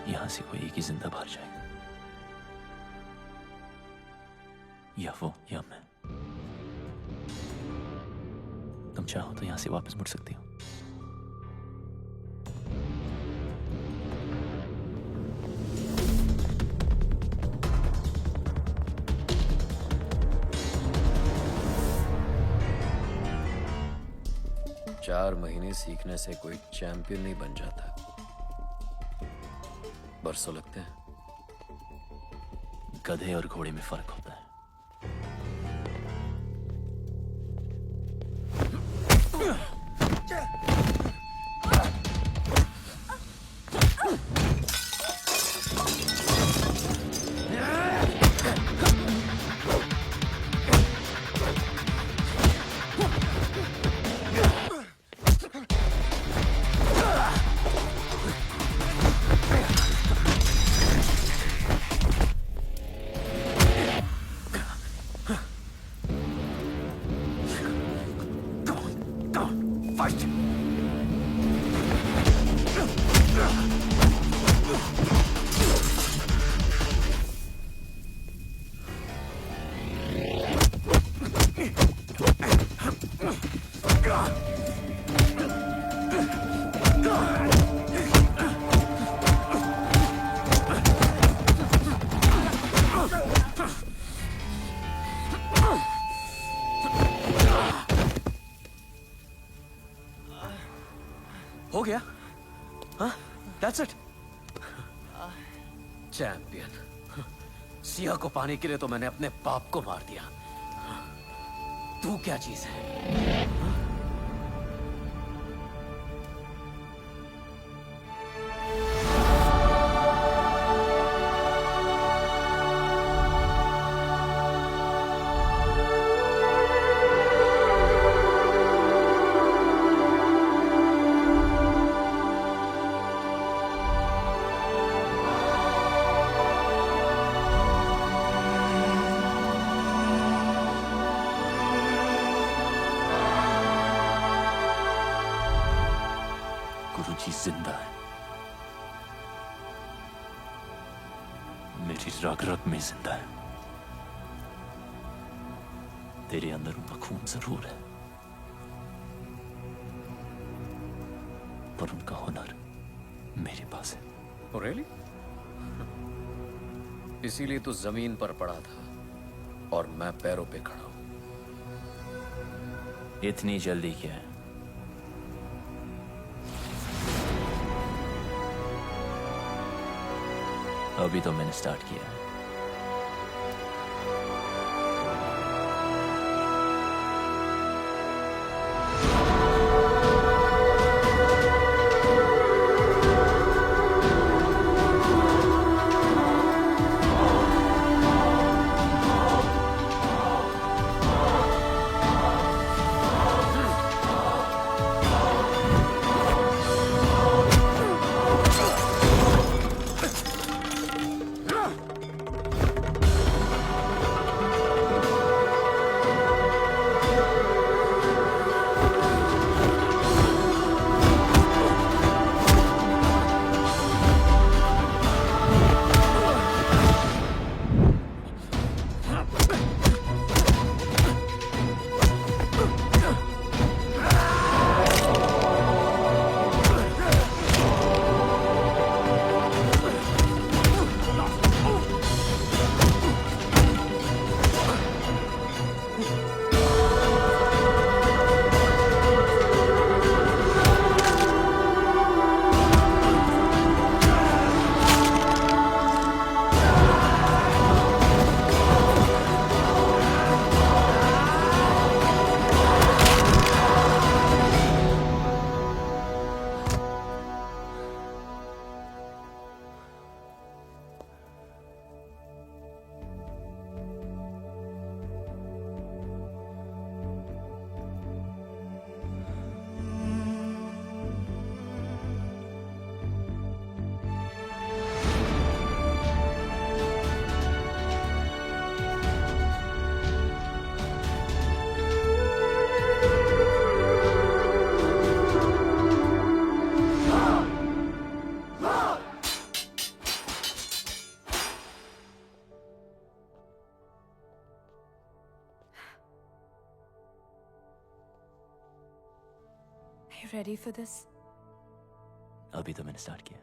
यहां से कोई एक ही जिंदा बाहर जाएगा, या वो या मैं। तुम चाहो तो यहां से वापस मुड़ सकती हो। चार महीने सीखने से कोई चैंपियन नहीं बन जाता, बरसों लगते हैं। गधे और घोड़े में फर्क होता है। हो गया? हाँ? That's it? चैंपियन। सिया को पाने के लिए तो मैंने अपने बाप को मार दिया। तू क्या चीज है? गुरुजी जिंदा है। मेरी रग रग में जिंदा है। तेरे अंदर उनका खून जरूर है, पर उनका हुनर मेरे पास है। Oh, really? इसीलिए तो जमीन पर पड़ा था और मैं पैरों पे खड़ा हूं। इतनी जल्दी क्या है? अभी तो मैंने स्टार्ट किया है। You ready for this? अभी तो मैंने स्टार्ट किया.